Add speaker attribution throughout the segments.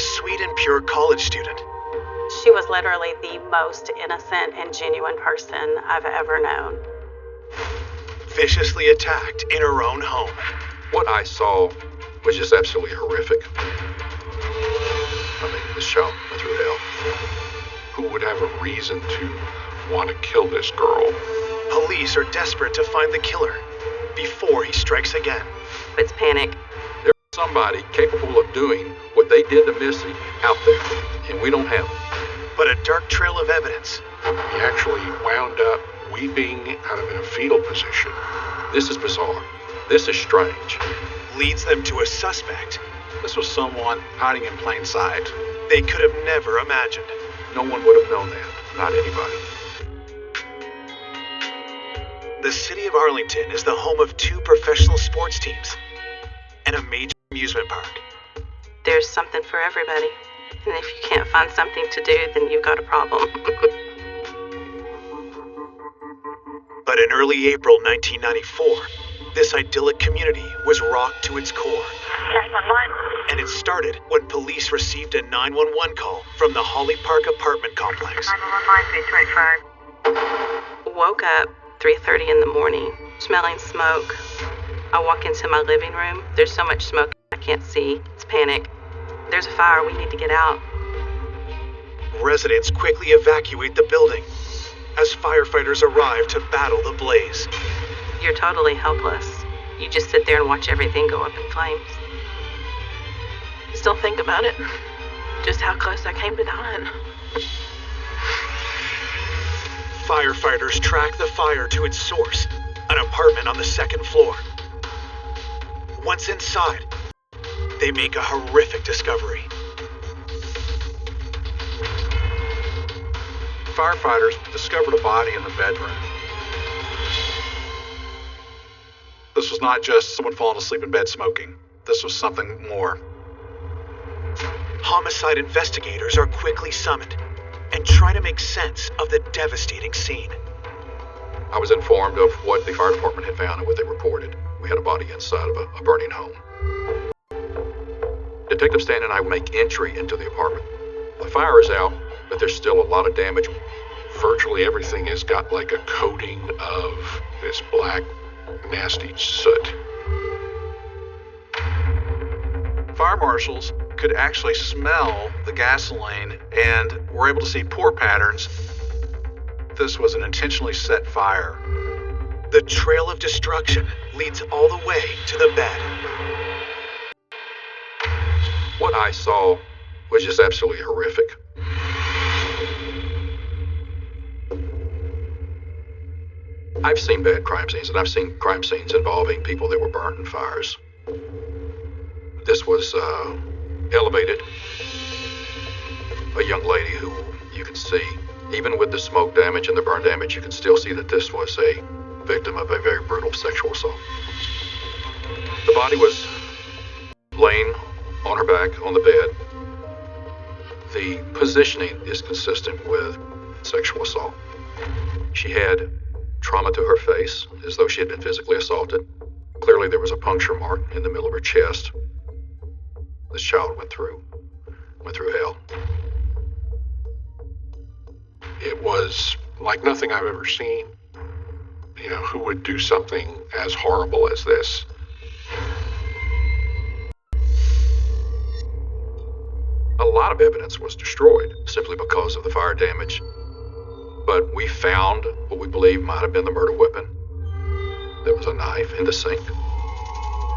Speaker 1: sweet and pure college student.
Speaker 2: She was literally the most innocent and genuine person I've ever known.
Speaker 1: Viciously attacked in her own home.
Speaker 3: What I saw was just absolutely horrific. This child went through hell.
Speaker 4: Who would have a reason to want to kill this girl?
Speaker 1: Police are desperate to find the killer before he strikes again.
Speaker 2: It's panic.
Speaker 3: There's somebody capable of doing what they did to Missy out there, and we don't have it.
Speaker 1: But a dark trail of evidence.
Speaker 4: He actually wound up weeping kind of in a fetal position.
Speaker 3: This is bizarre. This is strange.
Speaker 1: Leads them to a suspect
Speaker 5: This was someone hiding in plain sight.
Speaker 1: they could have never imagined.
Speaker 3: No one would have known that. Not anybody.
Speaker 1: The city of Arlington is the home of 2 professional sports teams and a major amusement park.
Speaker 2: There's something for everybody. And if you can't find something to do, then you've got a problem.
Speaker 1: But in early April 1994, this idyllic community was rocked to its core. And it started when police received a 911 call from the Holly Park apartment complex.
Speaker 6: 911,
Speaker 2: Woke up 3:30 in the morning, smelling smoke. I walk into my living room. There's so much smoke I can't see. It's panic. There's a fire. We need to get out.
Speaker 1: Residents quickly evacuate the building as firefighters arrive to battle the blaze.
Speaker 2: You're totally helpless. You just sit there and watch everything go up in flames. Still think about it. Just how close I came to dying.
Speaker 1: Firefighters track the fire to its source, an apartment on the 2nd floor. Once inside, they make a horrific discovery.
Speaker 5: Firefighters discovered a body in the bedroom. This was not just someone falling asleep in bed smoking. This was something more.
Speaker 1: Homicide investigators are quickly summoned and try to make sense of the devastating scene.
Speaker 3: I was informed of what the fire department had found and what they reported. We had a body inside of a burning home. Detective Stanton and I make entry into the apartment. The fire is out, but there's still a lot of damage.
Speaker 4: Virtually everything has got like a coating of this black, nasty soot.
Speaker 5: Fire marshals could actually smell the gasoline and were able to see pour patterns. This was an intentionally set fire.
Speaker 1: The trail of destruction leads all the way to the bed.
Speaker 3: What I saw was just absolutely horrific. I've seen bad crime scenes, and I've seen crime scenes involving people that were burned in fires. This was elevated. A young lady who you can see, even with the smoke damage and the burn damage, you can still see that this was a victim of a very brutal sexual assault. The body was laying on her back on the bed. The positioning is consistent with sexual assault. She had trauma to her face, as though she had been physically assaulted. Clearly there was a puncture mark in the middle of her chest. This child went through hell.
Speaker 4: It was like nothing I've ever seen. You know, who would do something as horrible as this?
Speaker 3: A lot of evidence was destroyed simply because of the fire damage. But we found what we believe might have been the murder weapon. There was a knife in the sink.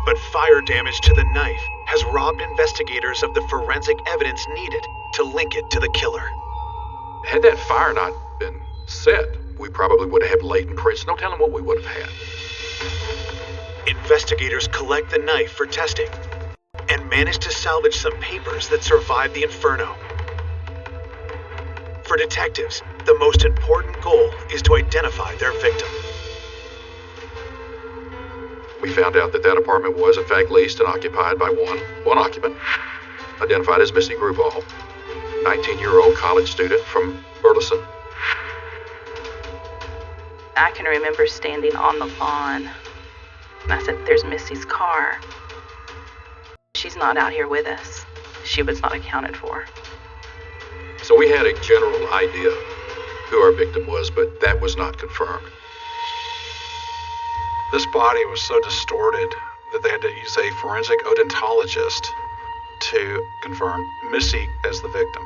Speaker 1: But fire damage to the knife has robbed investigators of the forensic evidence needed to link it to the killer.
Speaker 3: Had that fire not been set, we probably would have had latent prints. No telling what we would have had.
Speaker 1: Investigators collect the knife for testing and manage to salvage some papers that survived the inferno. For detectives, the most important goal is to identify their victim.
Speaker 3: We found out that apartment was in fact leased and occupied by one occupant, identified as Missy Gruball, 19-year-old college student from Burleson.
Speaker 2: I can remember standing on the lawn, and I said, "There's Missy's car. She's not out here with us. she was not accounted for.
Speaker 3: So we had a general idea who our victim was, but that was not confirmed.
Speaker 5: This body was so distorted that they had to use a forensic odontologist to confirm Missy as the victim.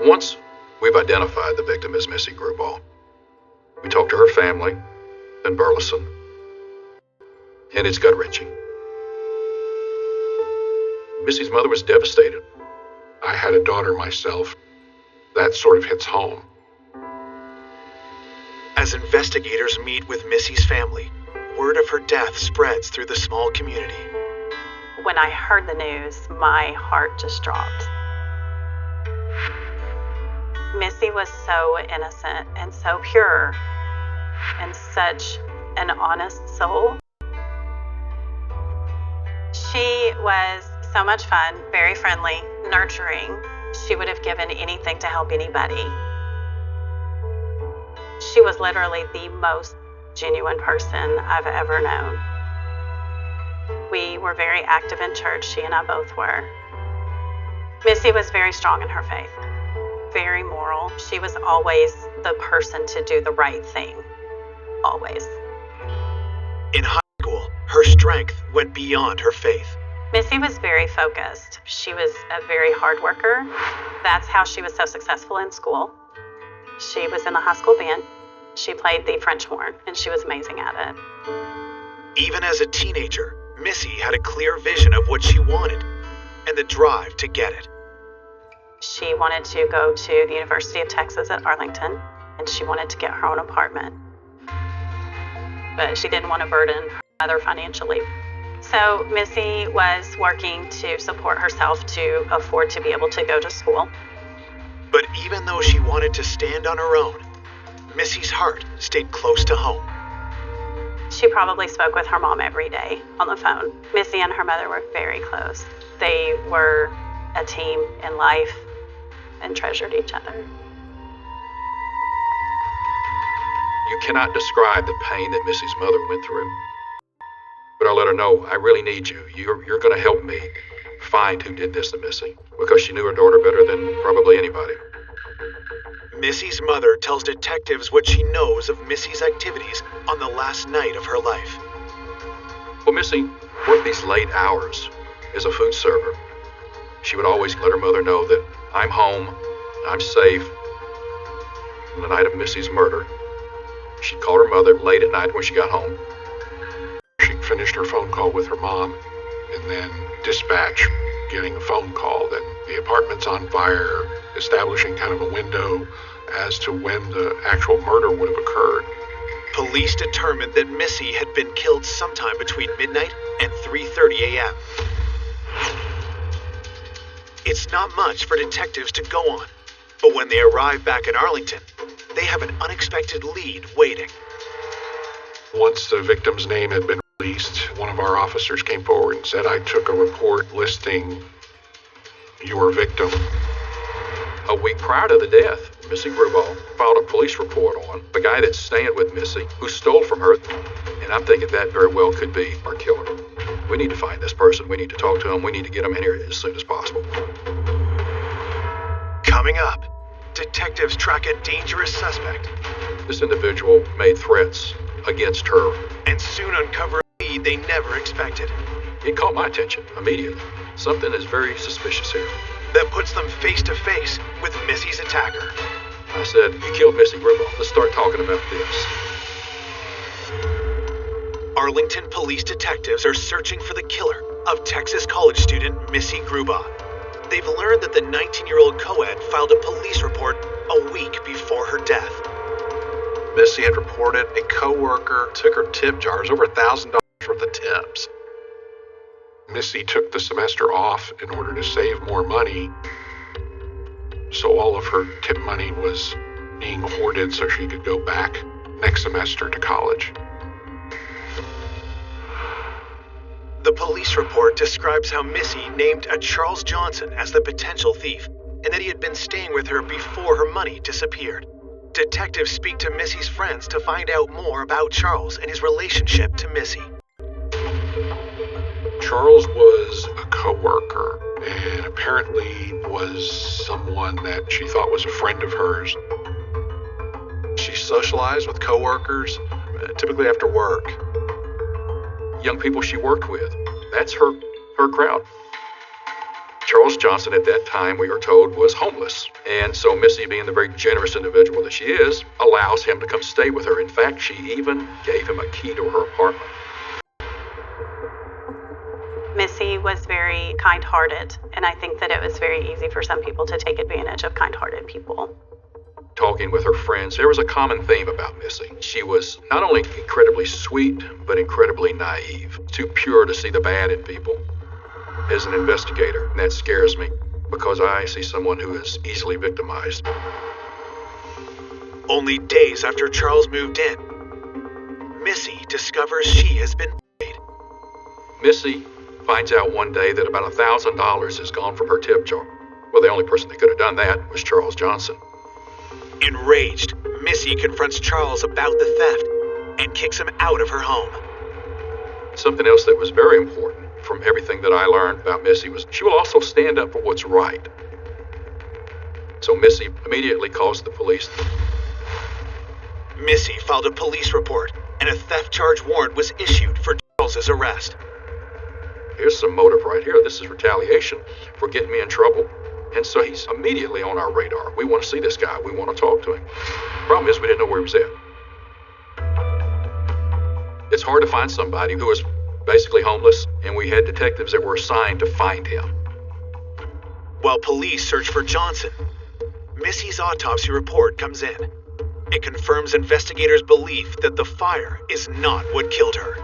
Speaker 3: Once we've identified the victim as Missy Grubaull, we talked to her family in Burleson, and it's gut-wrenching. Missy's mother was devastated.
Speaker 4: I had a daughter myself. That sort of hits home.
Speaker 1: As investigators meet with Missy's family, word of her death spreads through the small community.
Speaker 2: When I heard the news, my heart just dropped. Missy was so innocent and so pure and such an honest soul. She was so much fun, very friendly, nurturing. She would have given anything to help anybody. She was literally the most genuine person I've ever known. We were very active in church, she and I both were. Missy was very strong in her faith, very moral. She was always the person to do the right thing, always.
Speaker 1: In high school, her strength went beyond her faith.
Speaker 2: Missy was very focused. She was a very hard worker. That's how she was so successful in school. She was in the high school band. She played the French horn, and she was amazing at it.
Speaker 1: Even as a teenager, Missy had a clear vision of what she wanted and the drive to get it.
Speaker 2: She wanted to go to the University of Texas at Arlington, and she wanted to get her own apartment. But she didn't want to burden her mother financially. So Missy was working to support herself to afford to be able to go to school.
Speaker 1: But even though she wanted to stand on her own, Missy's heart stayed close to home.
Speaker 2: She probably spoke with her mom every day on the phone. Missy and her mother were very close. They were a team in life and treasured each other.
Speaker 3: You cannot describe the pain that Missy's mother went through. But I let her know, I really need you. You're going to help me find who did this to Missy, because she knew her daughter better than probably anybody.
Speaker 1: Missy's mother tells detectives what she knows of Missy's activities on the last night of her life.
Speaker 3: Well, Missy worked these late hours as a food server. She would always let her mother know that I'm home, I'm safe. On the night of Missy's murder, she'd call her mother late at night when she got home.
Speaker 4: She finished her phone call with her mom, and then dispatch getting a phone call that the apartment's on fire, establishing kind of a window as to when the actual murder would have occurred.
Speaker 1: Police determined that Missy had been killed sometime between midnight and 3:30 a.m. It's not much for detectives to go on, but when they arrive back in Arlington, they have an unexpected lead waiting.
Speaker 4: Once the victim's name had been released, one of our officers came forward and said, I took a report listing your victim.
Speaker 3: A week prior to the death, Missy Grubaull filed a police report on the guy that's staying with Missy, who stole from her, and I'm thinking that very well could be our killer. We need to find this person. We need to talk to him. We need to get him in here as soon as possible.
Speaker 1: Coming up, detectives track a dangerous suspect
Speaker 3: This individual made threats against her.
Speaker 1: and soon uncover a lead they never expected.
Speaker 3: It caught my attention immediately. Something is very suspicious here.
Speaker 1: That puts them face to face with Missy's attacker.
Speaker 3: I said, you killed Missy Grubaull. Let's start talking about this.
Speaker 1: Arlington police detectives are searching for the killer of Texas college student Missy Grubaull. They've learned that the 19-year-old co-ed filed a police report a week before her death.
Speaker 5: Missy had reported a coworker took her tip jars, over $1,000 worth of tips.
Speaker 4: Missy took the semester off in order to save more money, so all of her tip money was being hoarded so she could go back next semester to college.
Speaker 1: The police report describes how Missy named a Charles Johnson as the potential thief, and that he had been staying with her before her money disappeared. Detectives speak to Missy's friends to find out more about Charles and his relationship to Missy.
Speaker 4: Charles was a coworker and apparently was someone that she thought was a friend of hers.
Speaker 5: She socialized with coworkers, typically after work.
Speaker 3: Young people she worked with. That's her crowd. Charles Johnson at that time, we are told, was homeless. And so Missy, being the very generous individual that she is, allows him to come stay with her. In fact, she even gave him a key to her apartment.
Speaker 2: Missy was very kind-hearted, and I think that it was very easy for some people to take advantage of kind-hearted people.
Speaker 3: Talking with her friends, there was a common theme about Missy. She was not only incredibly sweet, but incredibly naive, too pure to see the bad in people. As an investigator, that scares me because I see someone who is easily victimized.
Speaker 1: Only days after Charles moved in, Missy discovers she has been paid.
Speaker 3: Missy finds out one day that about $1,000 is gone from her tip jar. Well, the only person that could have done that was Charles Johnson.
Speaker 1: Enraged, Missy confronts Charles about the theft and kicks him out of her home.
Speaker 3: Something else that was very important from everything that I learned about Missy was she will also stand up for what's right. So Missy immediately calls the police.
Speaker 1: Missy filed a police report and a theft charge warrant was issued for Charles's arrest.
Speaker 3: Here's some motive right here. This is retaliation for getting me in trouble. And so he's immediately on our radar. We want to see this guy. We want to talk to him. Problem is, we didn't know where he was at. It's hard to find somebody who was basically homeless, and we had detectives that were assigned to find him.
Speaker 1: While police search for Johnson, Missy's autopsy report comes in. It confirms investigators' belief that the fire is not what killed her.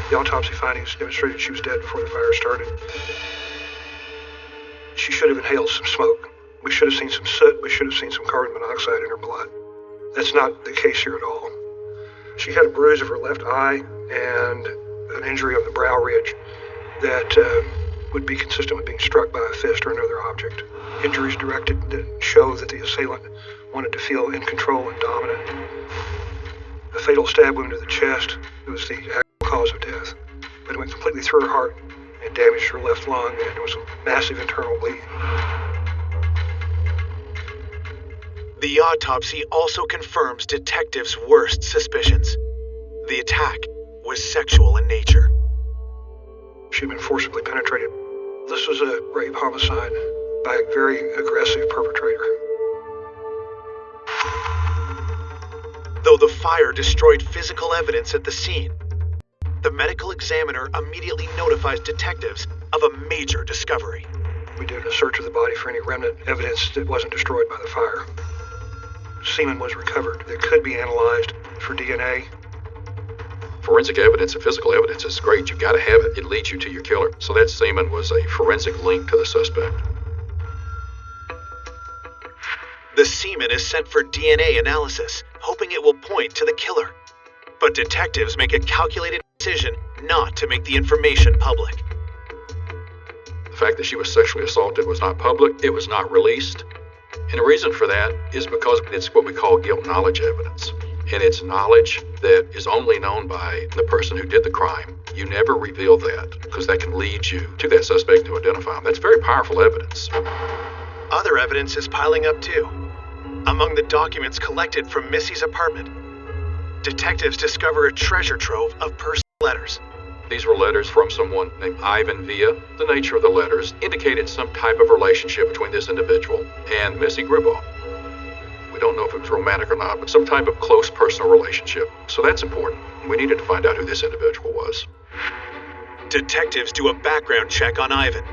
Speaker 6: The autopsy findings demonstrated she was dead before the fire started. She should have inhaled some smoke. We should have seen some soot. We should have seen some carbon monoxide in her blood. That's not the case here at all. She had a bruise of her left eye and an injury on the brow ridge that would be consistent with being struck by a fist or another object. Injuries directed that show that the assailant wanted to feel in control and dominant. A fatal stab wound to the chest was the actual cause of death, but it went completely through her heart and damaged her left lung, and there was a massive internal bleeding.
Speaker 1: The autopsy also confirms detectives' worst suspicions. The attack was sexual in nature.
Speaker 6: She had been forcibly penetrated. This was a rape homicide by a very aggressive perpetrator.
Speaker 1: Though the fire destroyed physical evidence at the scene, the medical examiner immediately notifies detectives of a major discovery.
Speaker 6: We did a search of the body for any remnant evidence that wasn't destroyed by the fire. Semen was recovered that could be analyzed for DNA.
Speaker 3: Forensic evidence and physical evidence is great. You've got to have it. It leads you to your killer. So that semen was a forensic link to the suspect.
Speaker 1: The semen is sent for DNA analysis, hoping it will point to the killer. But detectives make a calculated decision not to make the information public.
Speaker 3: The fact that she was sexually assaulted was not public. It was not released. And the reason for that is because it's what we call guilt knowledge evidence. And it's knowledge that is only known by the person who did the crime. You never reveal that because that can lead you to that suspect to identify him. That's very powerful evidence.
Speaker 1: Other evidence is piling up too. Among the documents collected from Missy's apartment, detectives discover a treasure trove of personal letters.
Speaker 3: These were letters from someone named Ivan Villa. The nature of the letters indicated some type of relationship between this individual and Missy Grubaugh. We don't know if it was romantic or not, but some type of close personal relationship. So that's important. We needed to find out who this individual was.
Speaker 1: Detectives do a background check on Ivan,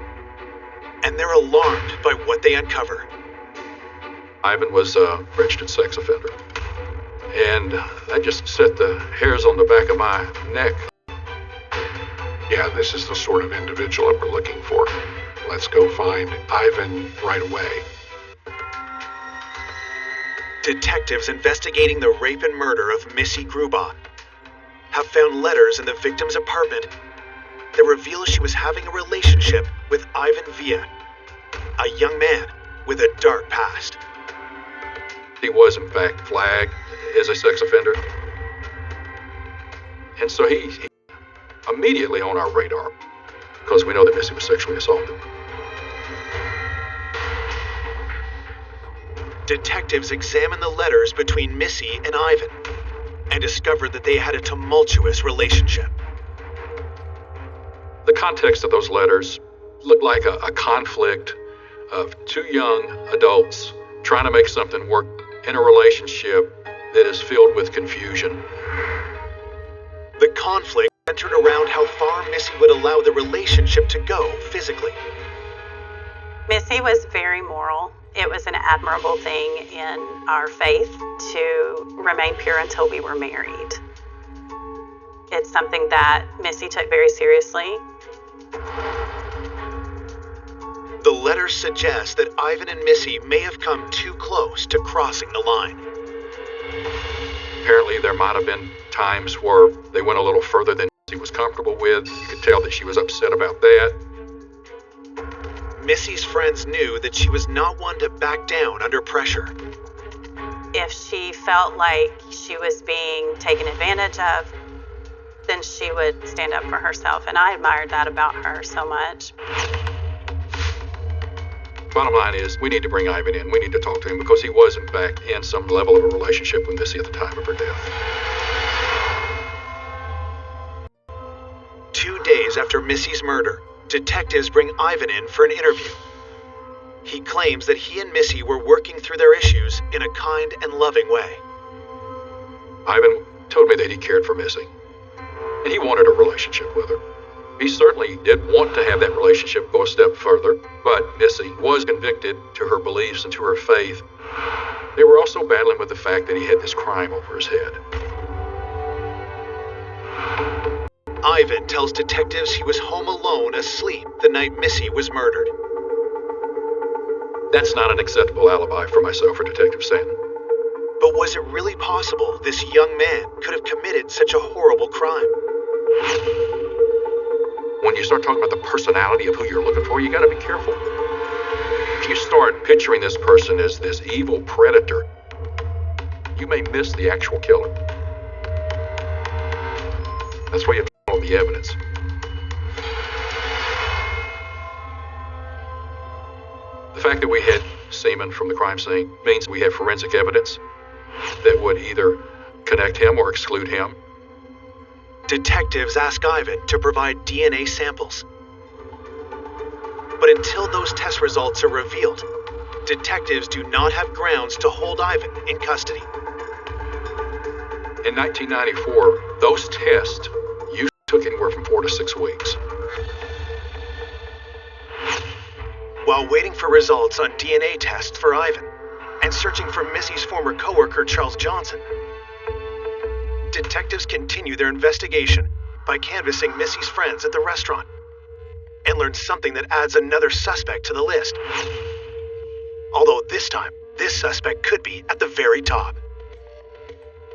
Speaker 1: and they're alarmed by what they uncover.
Speaker 3: Ivan was a registered sex offender. And that just set the hairs on the back of my neck.
Speaker 4: Yeah, this is the sort of individual that we're looking for. Let's go find Ivan right away.
Speaker 1: Detectives investigating the rape and murder of Missy Grubaugh have found letters in the victim's apartment that reveal she was having a relationship with Ivan Villa, a young man with a dark past.
Speaker 3: He was, in fact, flagged as a sex offender. And so he immediately on our radar because we know that Missy was sexually assaulted.
Speaker 1: Detectives examined the letters between Missy and Ivan and discovered that they had a tumultuous relationship.
Speaker 3: The context of those letters looked like a conflict of two young adults trying to make something work in a relationship that is filled with confusion.
Speaker 1: The conflict centered around how far Missy would allow the relationship to go physically.
Speaker 2: Missy was very moral. It was an admirable thing in our faith to remain pure until we were married. It's something that Missy took very seriously.
Speaker 1: The letters suggest that Ivan and Missy may have come too close to crossing the line.
Speaker 3: Apparently, there might have been times where they went a little further than Missy was comfortable with. You could tell that she was upset about that.
Speaker 1: Missy's friends knew that she was not one to back down under pressure.
Speaker 2: If she felt like she was being taken advantage of, then she would stand up for herself, and I admired that about her so much.
Speaker 3: Bottom line is, we need to bring Ivan in. We need to talk to him because he was, in fact, in some level of a relationship with Missy at the time of her death.
Speaker 1: 2 days after Missy's murder, detectives bring Ivan in for an interview. He claims that he and Missy were working through their issues in a kind and loving way.
Speaker 3: Ivan told me that he cared for Missy, and he wanted a relationship with her. He certainly did want to have that relationship go a step further, but Missy was convicted to her beliefs and to her faith. They were also battling with the fact that he had this crime over his head.
Speaker 1: Ivan tells detectives he was home alone asleep the night Missy was murdered.
Speaker 3: That's not an acceptable alibi for myself or Detective Stanton.
Speaker 1: But was it really possible this young man could have committed such a horrible crime?
Speaker 3: When you start talking about the personality of who you're looking for, you gotta be careful. If you start picturing this person as this evil predator, you may miss the actual killer. That's why you have to follow the evidence. The fact that we had semen from the crime scene means we have forensic evidence that would either connect him or exclude him.
Speaker 1: Detectives ask Ivan to provide DNA samples. But until those test results are revealed, detectives do not have grounds to hold Ivan in custody.
Speaker 3: In 1994, those tests usually took anywhere from 4 to 6 weeks.
Speaker 1: While waiting for results on DNA tests for Ivan and searching for Missy's former coworker Charles Johnson, detectives continue their investigation by canvassing Missy's friends at the restaurant and learn something that adds another suspect to the list. Although this time, this suspect could be at the very top.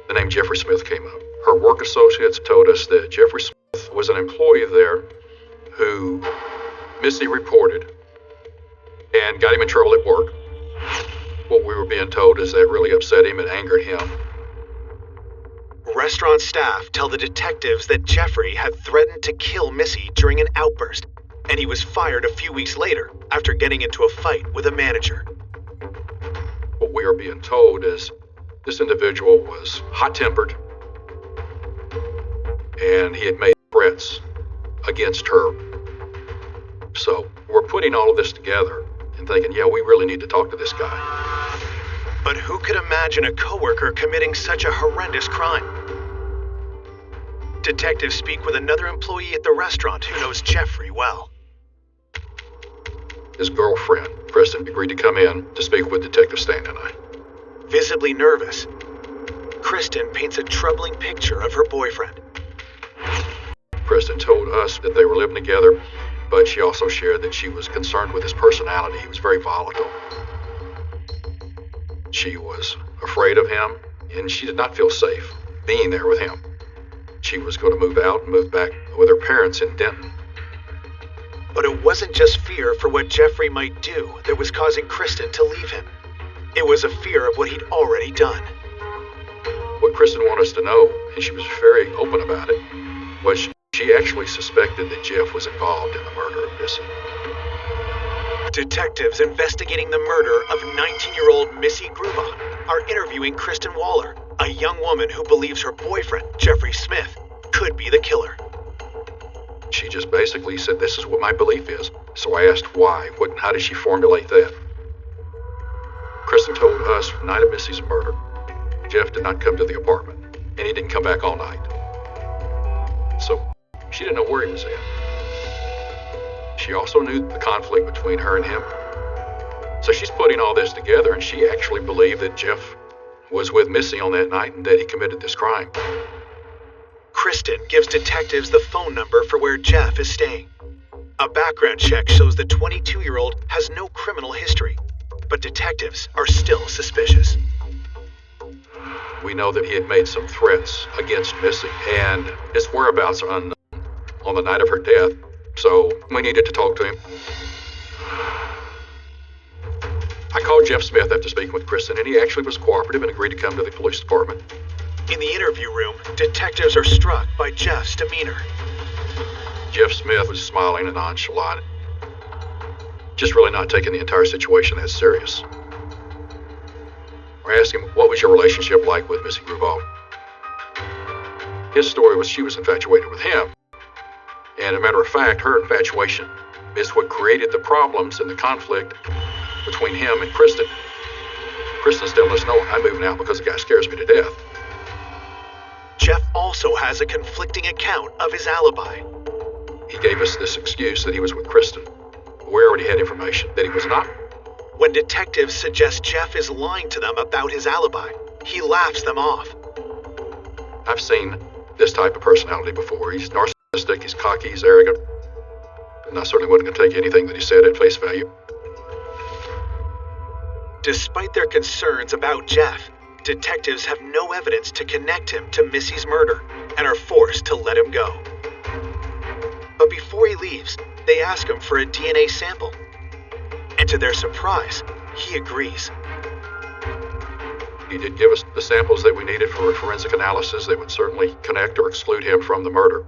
Speaker 3: The name Jeffrey Smith came up. Her work associates told us that Jeffrey Smith was an employee there who Missy reported and got him in trouble at work. What we were being told is that really upset him and angered him.
Speaker 1: Restaurant staff tell the detectives that Jeffrey had threatened to kill Missy during an outburst, and he was fired a few weeks later after getting into a fight with a manager.
Speaker 3: What we are being told is this individual was hot-tempered, and he had made threats against her. So we're putting all of this together and thinking, yeah, we really need to talk to this guy.
Speaker 1: But who could imagine a coworker committing such a horrendous crime? Detectives speak with another employee at the restaurant who knows Jeffrey well.
Speaker 3: His girlfriend, Kristen, agreed to come in to speak with Detective Stanton and I.
Speaker 1: Visibly nervous, Kristen paints a troubling picture of her boyfriend.
Speaker 3: Kristen told us that they were living together, but she also shared that she was concerned with his personality. He was very volatile. She was afraid of him, and she did not feel safe being there with him. She was going to move out and move back with her parents in Denton.
Speaker 1: But it wasn't just fear for what Jeffrey might do that was causing Kristen to leave him. It was a fear of what he'd already done.
Speaker 3: What Kristen wanted us to know, and she was very open about it, was she she actually suspected that Jeff was involved in the murder of Missy.
Speaker 1: Detectives investigating the murder of 19-year-old Missy Gruba are interviewing Kristen Waller, a young woman who believes her boyfriend, Jeffrey Smith, could be the killer.
Speaker 3: She just basically said, "This is what my belief is." So I asked why. How did she formulate that? Kristen told us the night of Missy's murder, Jeff did not come to the apartment, and he didn't come back all night. So she didn't know where he was at. She also knew the conflict between her and him. So she's putting all this together, and she actually believed that Jeff was with Missy on that night and that he committed this crime.
Speaker 1: Kristen gives detectives the phone number for where Jeff is staying. A background check shows the 22-year-old has no criminal history, but detectives are still suspicious.
Speaker 3: We know that he had made some threats against Missy, and his whereabouts are unknown on the night of her death, so we needed to talk to him. I called Jeff Smith after speaking with Kristen, and he actually was cooperative and agreed to come to the police department.
Speaker 1: In the interview room, detectives are struck by Jeff's demeanor.
Speaker 3: Jeff Smith was smiling and nonchalant, just really not taking the entire situation that serious. I asked him, "What was your relationship like with Missy Gruba?" His story was she was infatuated with him. And as a matter of fact, her infatuation is what created the problems and the conflict between him and Kristen. Kristen's telling us, "No, I'm moving out because the guy scares me to death."
Speaker 1: Jeff also has a conflicting account of his alibi.
Speaker 3: He gave us this excuse that he was with Kristen. We already had information that he was not.
Speaker 1: When detectives suggest Jeff is lying to them about his alibi, he laughs them off.
Speaker 3: I've seen this type of personality before. He's narcissistic, he's cocky, he's arrogant. And I certainly wasn't going to take anything that he said at face value.
Speaker 1: Despite their concerns about Jeff, detectives have no evidence to connect him to Missy's murder and are forced to let him go. But before he leaves, they ask him for a DNA sample. And to their surprise, he agrees.
Speaker 3: He did give us the samples that we needed for a forensic analysis that would certainly connect or exclude him from the murder.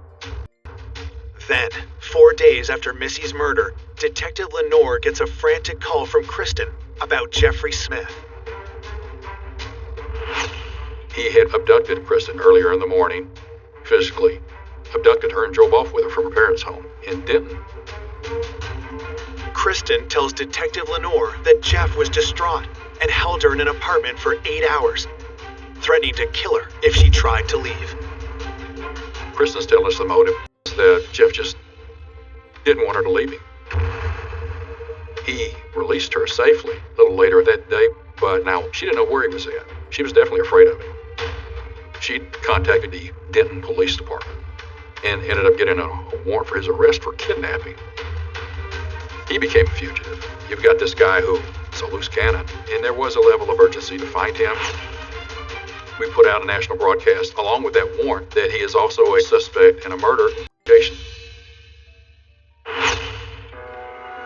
Speaker 1: Then, 4 days after Missy's murder, Detective Lenore gets a frantic call from Kristen about Jeffrey Smith.
Speaker 3: He had abducted Kristen earlier in the morning, physically abducted her and drove off with her from her parents' home in Denton.
Speaker 1: Kristen tells Detective Lenore that Jeff was distraught and held her in an apartment for 8 hours, threatening to kill her if she tried to leave.
Speaker 3: Kristen's telling us the motive is that Jeff just didn't want her to leave him. He released her safely a little later that day, but now she didn't know where he was at. She was definitely afraid of him. She'd contacted the Denton Police Department and ended up getting a warrant for his arrest for kidnapping. He became a fugitive. You've got this guy who is a loose cannon, and there was a level of urgency to find him. We put out a national broadcast along with that warrant that he is also a suspect in a murder investigation.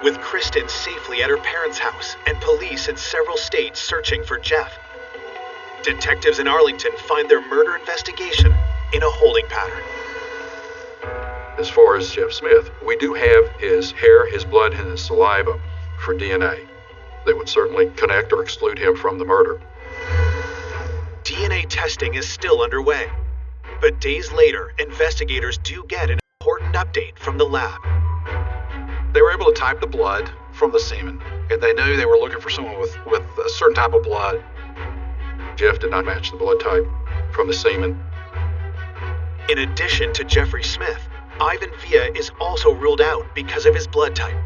Speaker 1: With Kristen safely at her parents' house and police in several states searching for Jeff, detectives in Arlington find their murder investigation in a holding pattern.
Speaker 3: As far as Jeff Smith, we do have his hair, his blood, and his saliva for DNA that would certainly connect or exclude him from the murder.
Speaker 1: DNA testing is still underway, but days later, investigators do get an important update from the lab.
Speaker 5: They were able to type the blood from the semen, and they knew they were looking for someone with a certain type of blood.
Speaker 3: Jeff did not match the blood type from the semen.
Speaker 1: In addition to Jeffrey Smith, Ivan Villa is also ruled out because of his blood type,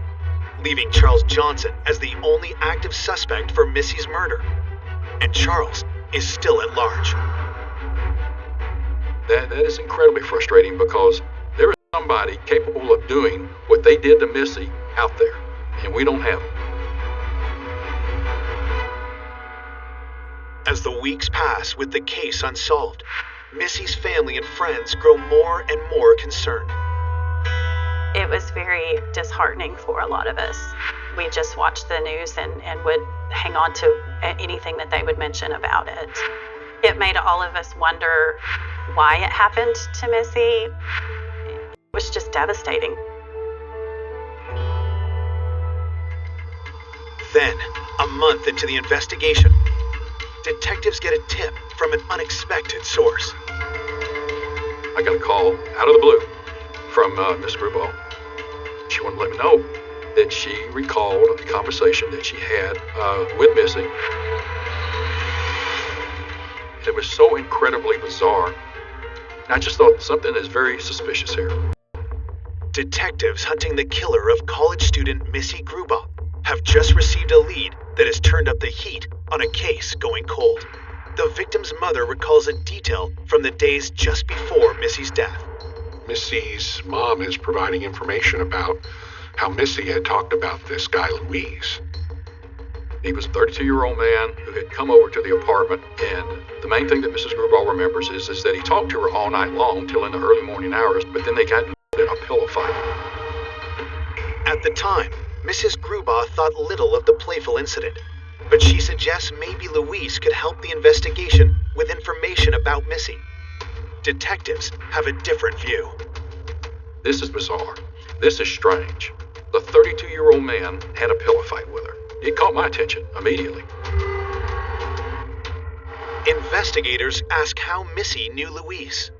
Speaker 1: leaving Charles Johnson as the only active suspect for Missy's murder. And Charles is still at large.
Speaker 3: That is incredibly frustrating because there is somebody capable of doing what they did to Missy out there, and we don't have it.
Speaker 1: As the weeks pass with the case unsolved, Missy's family and friends grow more and more concerned.
Speaker 2: It was very disheartening for a lot of us. We just watched the news and would hang on to anything that they would mention about it. It made all of us wonder why it happened to Missy. It was was just devastating.
Speaker 1: Then, a month into the investigation, detectives get a tip from an unexpected source.
Speaker 3: I got a call out of the blue from Miss Grubauer. She wanted to let me know that she recalled a conversation that she had with Missy. It was so incredibly bizarre. And I just thought something is very suspicious here.
Speaker 1: Detectives hunting the killer of college student Missy Grubauer have just received a lead that has turned up the heat on a case going cold. The victim's mother recalls a detail from the days just before Missy's death.
Speaker 4: Missy's mom is providing information about how Missy had talked about this guy, Luis.
Speaker 3: He was a 32-year-old man who had come over to the apartment, and the main thing that Mrs. Grubauer remembers is that he talked to her all night long till in the early morning hours, but then they got in a pillow fight.
Speaker 1: At the time, Mrs. Grubauer thought little of the playful incident, but she suggests maybe Luis could help the investigation with information about Missy. Detectives have a different view.
Speaker 3: This is bizarre. This is strange. The 32-year-old man had a pillow fight with her. It caught my attention immediately.
Speaker 1: Investigators ask how Missy knew Luis.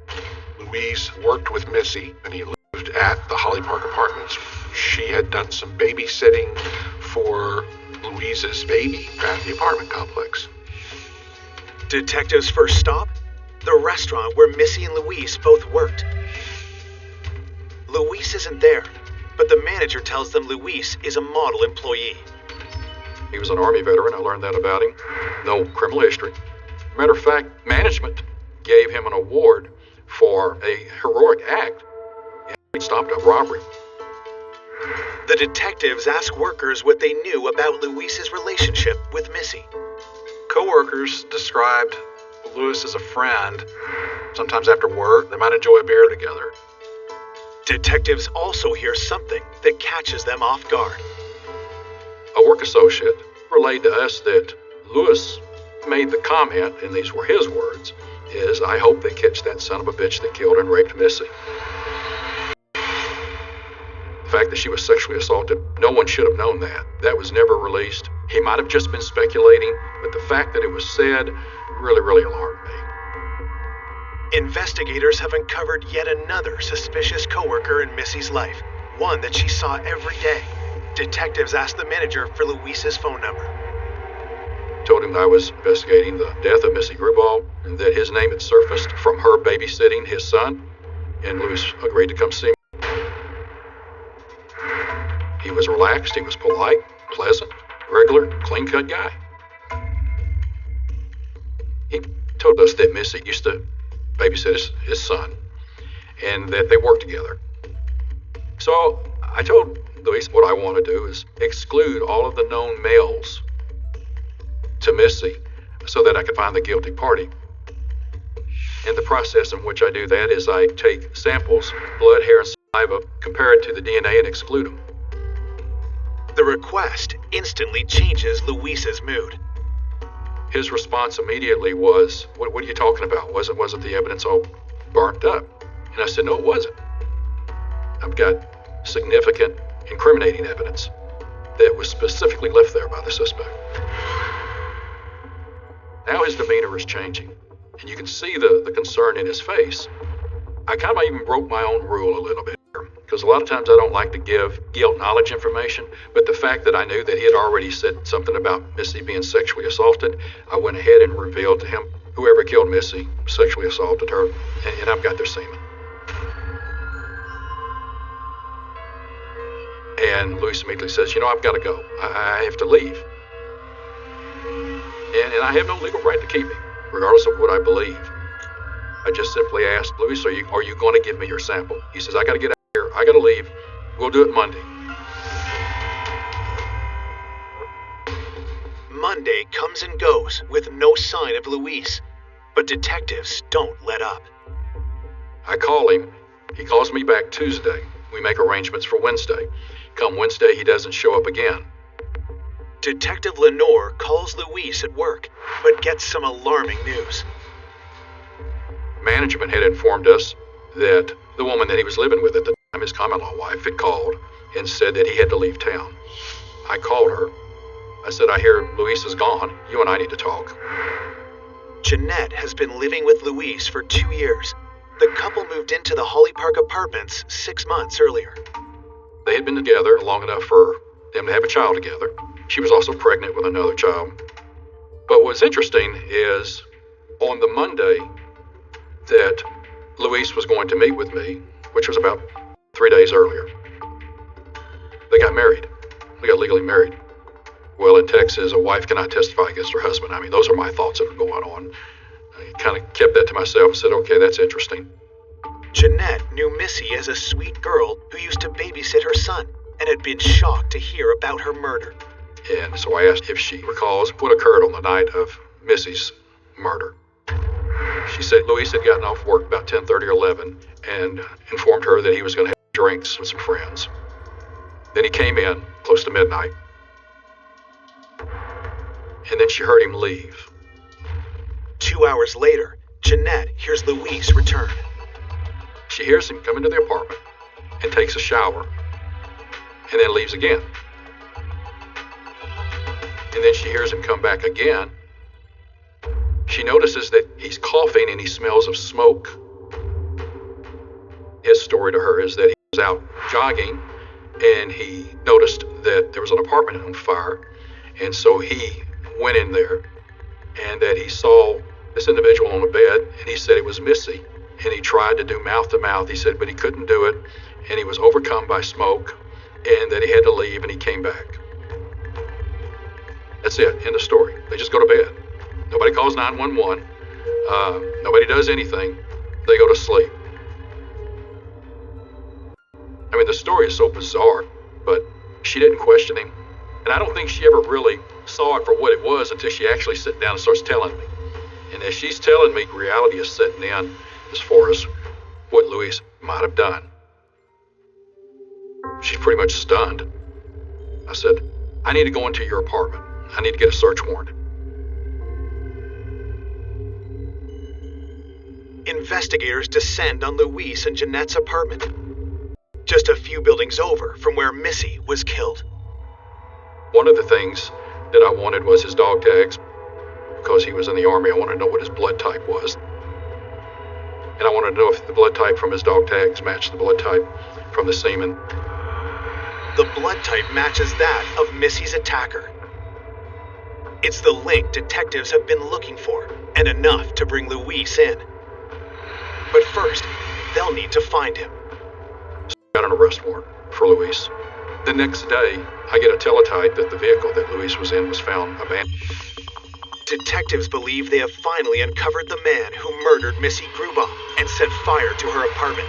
Speaker 4: Luis worked with Missy, and he lived at the Holly Park Apartments. She had done some babysitting for Luis's baby at the apartment complex.
Speaker 1: Detectives' first stop? The restaurant where Missy and Luis both worked. Luis isn't there, but the manager tells them Luis is a model employee.
Speaker 3: He was an Army veteran. I learned that about him. No criminal history. Matter of fact, management gave him an award for a heroic act. He stopped a robbery.
Speaker 1: The detectives ask workers what they knew about Luis's relationship with Missy.
Speaker 5: Co-workers described Lewis as a friend. Sometimes after work, they might enjoy a beer together.
Speaker 1: Detectives also hear something that catches them off guard.
Speaker 3: A work associate relayed to us that Lewis made the comment, and these were his words, is, "I hope they catch that son of a bitch that killed and raped Missy." The fact that she was sexually assaulted, no one should have known that. That was never released. He might have just been speculating, but the fact that it was said really alarmed me.
Speaker 1: Investigators have uncovered yet another suspicious coworker in Missy's life, one that she saw every day. Detectives asked the manager for Luis's phone number.
Speaker 3: Told him that I was investigating the death of Missy Grubauer and that his name had surfaced from her babysitting his son, and Luis agreed to come see me. He was relaxed, he was polite, pleasant, regular, clean-cut guy. He told us that Missy used to babysit his son and that they worked together. So I told Luis what I want to do is exclude all of the known males to Missy so that I could find the guilty party. And the process in which I do that is I take samples, blood, hair, and saliva, compare it to the DNA, and exclude them.
Speaker 1: The request instantly changes Luis's mood.
Speaker 3: His response immediately was, what are you talking about? Wasn't the evidence all burnt up? And I said, no, it wasn't. I've got significant incriminating evidence that was specifically left there by the suspect. Now his demeanor is changing, and you can see the concern in his face. I kind of even broke my own rule a little bit, because a lot of times I don't like to give guilt knowledge information, but the fact that I knew that he had already said something about Missy being sexually assaulted, I went ahead and revealed to him whoever killed Missy sexually assaulted her, and I've got their semen. And Luis immediately says, I've got to go. I have to leave. And I have no legal right to keep him, regardless of what I believe. I just simply asked Luis, are you going to give me your sample? He says, I got to get out of here. I got to leave. We'll do it Monday.
Speaker 1: Monday comes and goes with no sign of Luis, but detectives don't let up.
Speaker 3: I call him. He calls me back Tuesday. We make arrangements for Wednesday. Come Wednesday, he doesn't show up again.
Speaker 1: Detective Lenore calls Luis at work, but gets some alarming news.
Speaker 3: Management had informed us that the woman that he was living with at the time his common-law wife, had called and said that he had to leave town. I called her. I said, I hear Luis is gone. You and I need to talk.
Speaker 1: Jeanette has been living with Luis for 2 years. The couple moved into the Holly Park apartments 6 months earlier.
Speaker 3: They had been together long enough for them to have a child together. She was also pregnant with another child. But what's interesting is on the Monday that Luis was going to meet with me, which was about 3 days earlier, they got married. They got legally married. Well, in Texas, a wife cannot testify against her husband. I mean, those are my thoughts that are going on. I kind of kept that to myself and said, okay, that's interesting.
Speaker 1: Jeanette knew Missy as a sweet girl who used to babysit her son and had been shocked to hear about her murder.
Speaker 3: And so I asked if she recalls what occurred on the night of Missy's murder. She said Luis had gotten off work about 10:30 or 11 and informed her that he was going to have drinks with some friends. Then he came in close to midnight. And then she heard him leave.
Speaker 1: 2 hours later, Jeanette hears Luis return.
Speaker 3: She hears him come into the apartment and takes a shower and then leaves again. And then she hears him come back again. She notices that he's coughing and he smells of smoke. His story to her is that he was out jogging and he noticed that there was an apartment on fire. And so he went in there and that he saw this individual on a bed and he said it was Missy. And he tried to do mouth to mouth, he said, but he couldn't do it. And he was overcome by smoke and that he had to leave and he came back. That's it, end of story. They just go to bed. Nobody calls 911. Nobody does anything. They go to sleep. I mean, the story is so bizarre, but she didn't question him. And I don't think she ever really saw it for what it was until she actually sat down and starts telling me. And as she's telling me, reality is setting in as far as what Luis might have done. She's pretty much stunned. I said, I need to go into your apartment. I need to get a search warrant.
Speaker 1: Investigators descend on Luis and Jeanette's apartment, just a few buildings over from where Missy was killed.
Speaker 3: One of the things that I wanted was his dog tags. Because he was in the Army, I wanted to know what his blood type was. And I wanted to know if the blood type from his dog tags matched the blood type from the semen.
Speaker 1: The blood type matches that of Missy's attacker. It's the link detectives have been looking for, and enough to bring Luis in. But first, they'll need to find him.
Speaker 3: So I got an arrest warrant for Luis. The next day, I get a teletype that the vehicle that Luis was in was found abandoned.
Speaker 1: Detectives believe they have finally uncovered the man who murdered Missy Grubaugh and set fire to her apartment.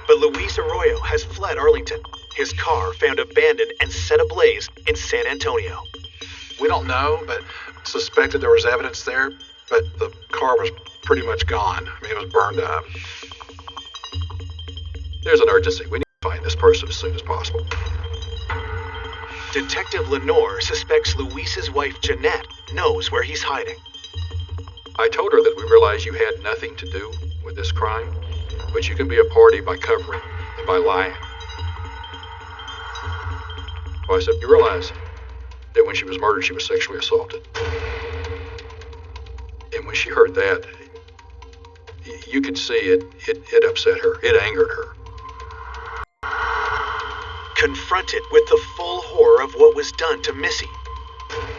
Speaker 1: But Luis Arroyo has fled Arlington. His car found abandoned and set ablaze in San Antonio.
Speaker 5: We don't know, but suspected there was evidence there, but the car was pretty much gone. I mean, it was burned up.
Speaker 3: There's an urgency. We need to find this person as soon as possible.
Speaker 1: Detective Lenore suspects Luis's wife Jeanette knows where he's hiding.
Speaker 3: I told her that we realize you had nothing to do with this crime, but you can be a party by covering and by lying. Well, I said, you realize that when she was murdered, she was sexually assaulted. And when she heard that, you could see it upset her. It angered her.
Speaker 1: Confronted with the full horror of what was done to Missy,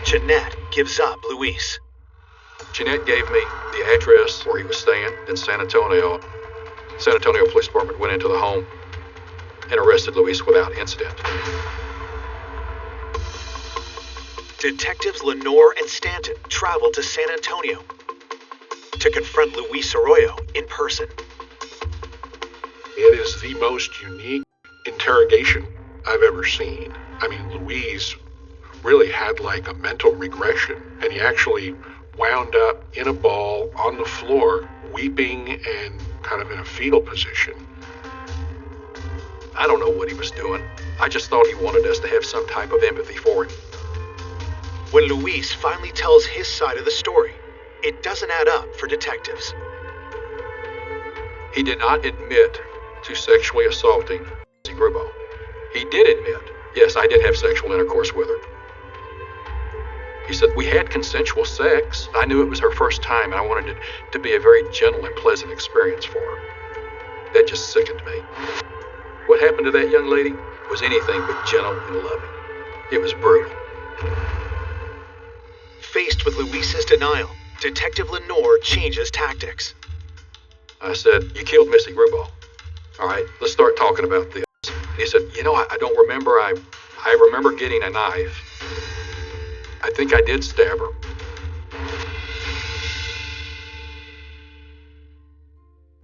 Speaker 1: Jeanette gives up Luis.
Speaker 3: Jeanette gave me the address where he was staying in San Antonio. San Antonio Police Department went into the home and arrested Luis without incident.
Speaker 1: Detectives Lenore and Stanton traveled to San Antonio to confront Luis Arroyo in person.
Speaker 4: It is the most unique interrogation I've ever seen. I mean, Luis really had like a mental regression, and he actually wound up in a ball on the floor, weeping and kind of in a fetal position.
Speaker 3: I don't know what he was doing. I just thought he wanted us to have some type of empathy for him.
Speaker 1: When Luis finally tells his side of the story, it doesn't add up for detectives.
Speaker 3: He did not admit to sexually assaulting Grubauer. He did admit, yes, I did have sexual intercourse with her. He said, we had consensual sex. I knew it was her first time, and I wanted it to be a very gentle and pleasant experience for her. That just sickened me. What happened to that young lady was anything but gentle and loving. It was brutal.
Speaker 1: Faced with Luis's denial, Detective Lenore changes tactics.
Speaker 3: I said, you killed Missy Grubauer. All right, let's start talking about this. He said, I don't remember. I remember getting a knife. I think I did stab her.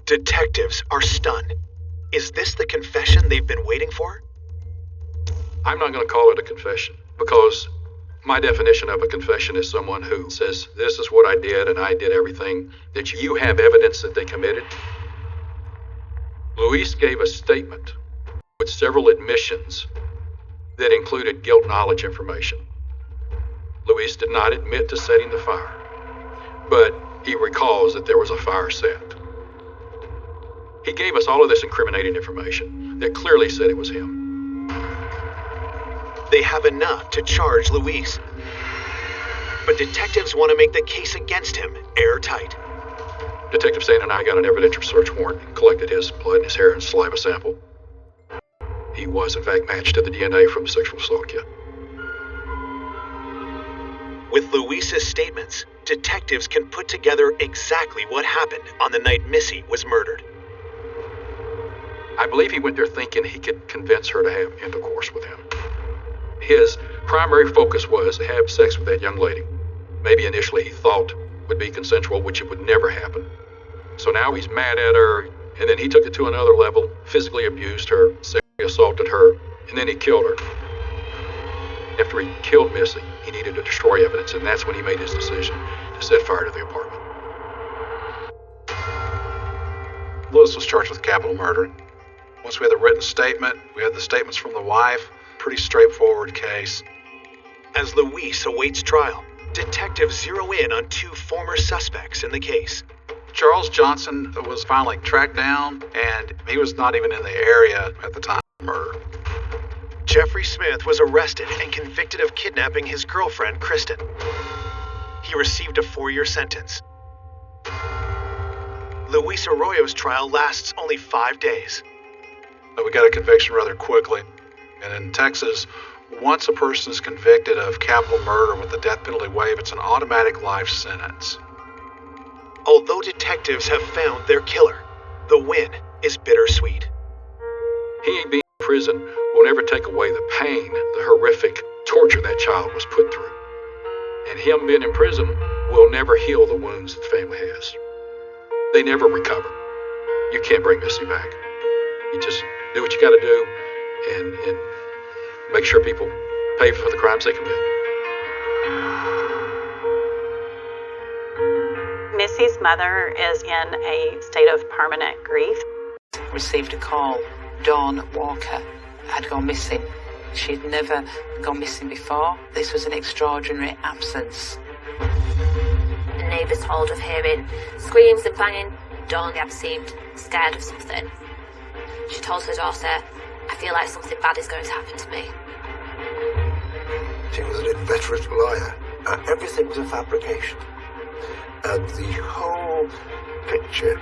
Speaker 1: Detectives are stunned. Is this the confession they've been waiting for?
Speaker 3: I'm not going to call it a confession, because my definition of a confession is someone who says, this is what I did and I did everything that you have evidence that they committed. Luis gave a statement with several admissions that included guilt knowledge information. Luis did not admit to setting the fire, but he recalls that there was a fire set. He gave us all of this incriminating information that clearly said it was him.
Speaker 1: They have enough to charge Luis, but detectives want to make the case against him airtight.
Speaker 3: Detective Stan and I got an evidentiary search warrant and collected his blood, his hair, and saliva sample. He was, in fact, matched to the DNA from the sexual assault kit.
Speaker 1: With Luis's statements, detectives can put together exactly what happened on the night Missy was murdered.
Speaker 3: I believe he went there thinking he could convince her to have intercourse with him. His primary focus was to have sex with that young lady. Maybe initially he thought would be consensual, which it would never happen. So now he's mad at her, and then he took it to another level, physically abused her, sexually assaulted her, and then he killed her. After he killed Missy, he needed to destroy evidence, and that's when he made his decision to set fire to the apartment.
Speaker 5: Lewis was charged with capital murder. Once we had the written statement, we had the statements from the wife. Pretty straightforward case.
Speaker 1: As Luis awaits trial, detectives zero in on two former suspects in the case.
Speaker 5: Charles Johnson was finally tracked down, and he was not even in the area at the time of the murder.
Speaker 1: Jeffrey Smith was arrested and convicted of kidnapping his girlfriend, Kristen. He received a 4-year sentence. Luis Arroyo's trial lasts only 5 days.
Speaker 5: But we got a conviction rather quickly. And in Texas, once a person is convicted of capital murder with the death penalty waived, it's an automatic life sentence.
Speaker 1: Although detectives have found their killer, the win is bittersweet.
Speaker 3: He being in prison will never take away the pain, the horrific torture that child was put through. And him being in prison will never heal the wounds that the family has. They never recover. You can't bring Missy back. You just do what you got to do and make sure people pay for the crimes they commit.
Speaker 2: Missy's mother is in a state of permanent grief.
Speaker 7: Received a call. Dawn Walker had gone missing. She'd never gone missing before. This was an extraordinary absence.
Speaker 8: The neighbours told of hearing screams and banging. Dawn seemed scared of something. She told her daughter, I feel like something bad is going to happen to me.
Speaker 9: She was an inveterate liar. Everything was a fabrication. And the whole picture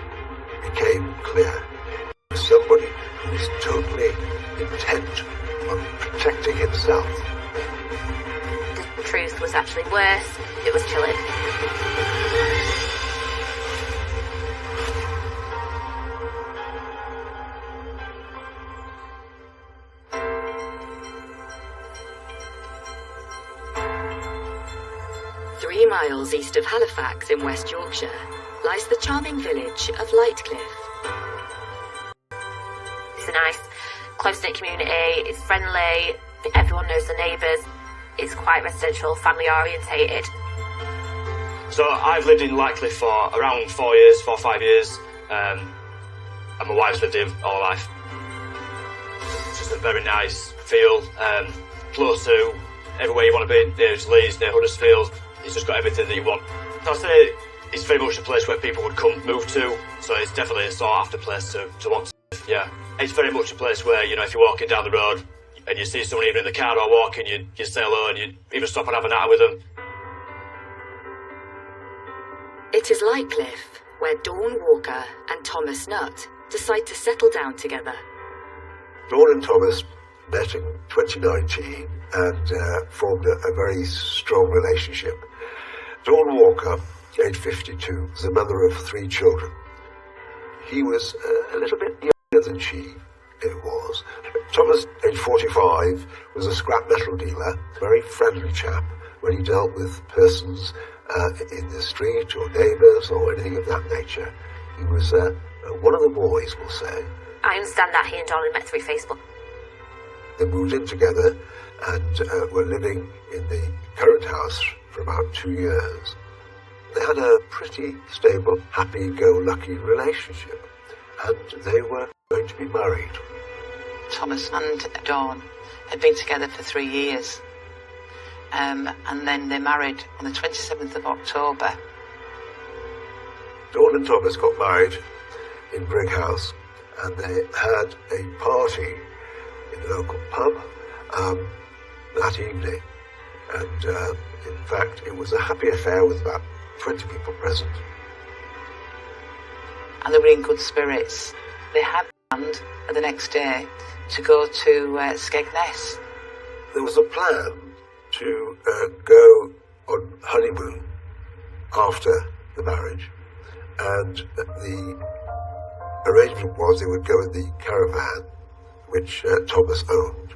Speaker 9: became clear. Somebody who was totally intent on protecting himself.
Speaker 8: The truth was actually worse. It was chilling.
Speaker 10: Miles east of Halifax in West Yorkshire lies the charming village of Lightcliffe.
Speaker 8: It's a nice, close-knit community, it's friendly, everyone knows the neighbours, it's quite residential, family-orientated.
Speaker 11: So I've lived in Lightcliffe for around 4 years, 4 or 5 years, and my wife's lived here all her life. It's just a very nice feel, close to everywhere you want to be, near Leeds, near Huddersfield. It's just got everything that you want. So I'd say it's very much a place where people would come, move to, so it's definitely a sought after place to want to live, yeah. It's very much a place where, you know, if you're walking down the road and you see someone even in the car or walking, you say hello and you even stop and have a natter with them.
Speaker 10: It is Lightcliffe, where Dawn Walker and Thomas Nutt decide to settle down together.
Speaker 9: Dawn and Thomas met in 2019 and formed a very strong relationship. Dawn Walker, aged 52, was the mother of 3 children. He was a little bit younger than she was. Thomas, aged 45, was a scrap metal dealer, a very friendly chap when he dealt with persons in the street or neighbours or anything of that nature. He was one of the boys, we'll say.
Speaker 8: I understand that he and Dawn had met through Facebook.
Speaker 9: They moved in together and were living in the current house for about 2 years. They had a pretty stable, happy-go-lucky relationship, and they were going to be married.
Speaker 7: Thomas and Dawn had been together for 3 years, and then they married on the 27th of October.
Speaker 9: Dawn and Thomas got married in Brighouse, and they had a party in a local pub that evening. And in fact, it was a happy affair with about 20 people present.
Speaker 7: And they were in good spirits. They had planned the next day to go to Skegness.
Speaker 9: There was a plan to go on honeymoon after the marriage, and the arrangement was they would go in the caravan which Thomas owned.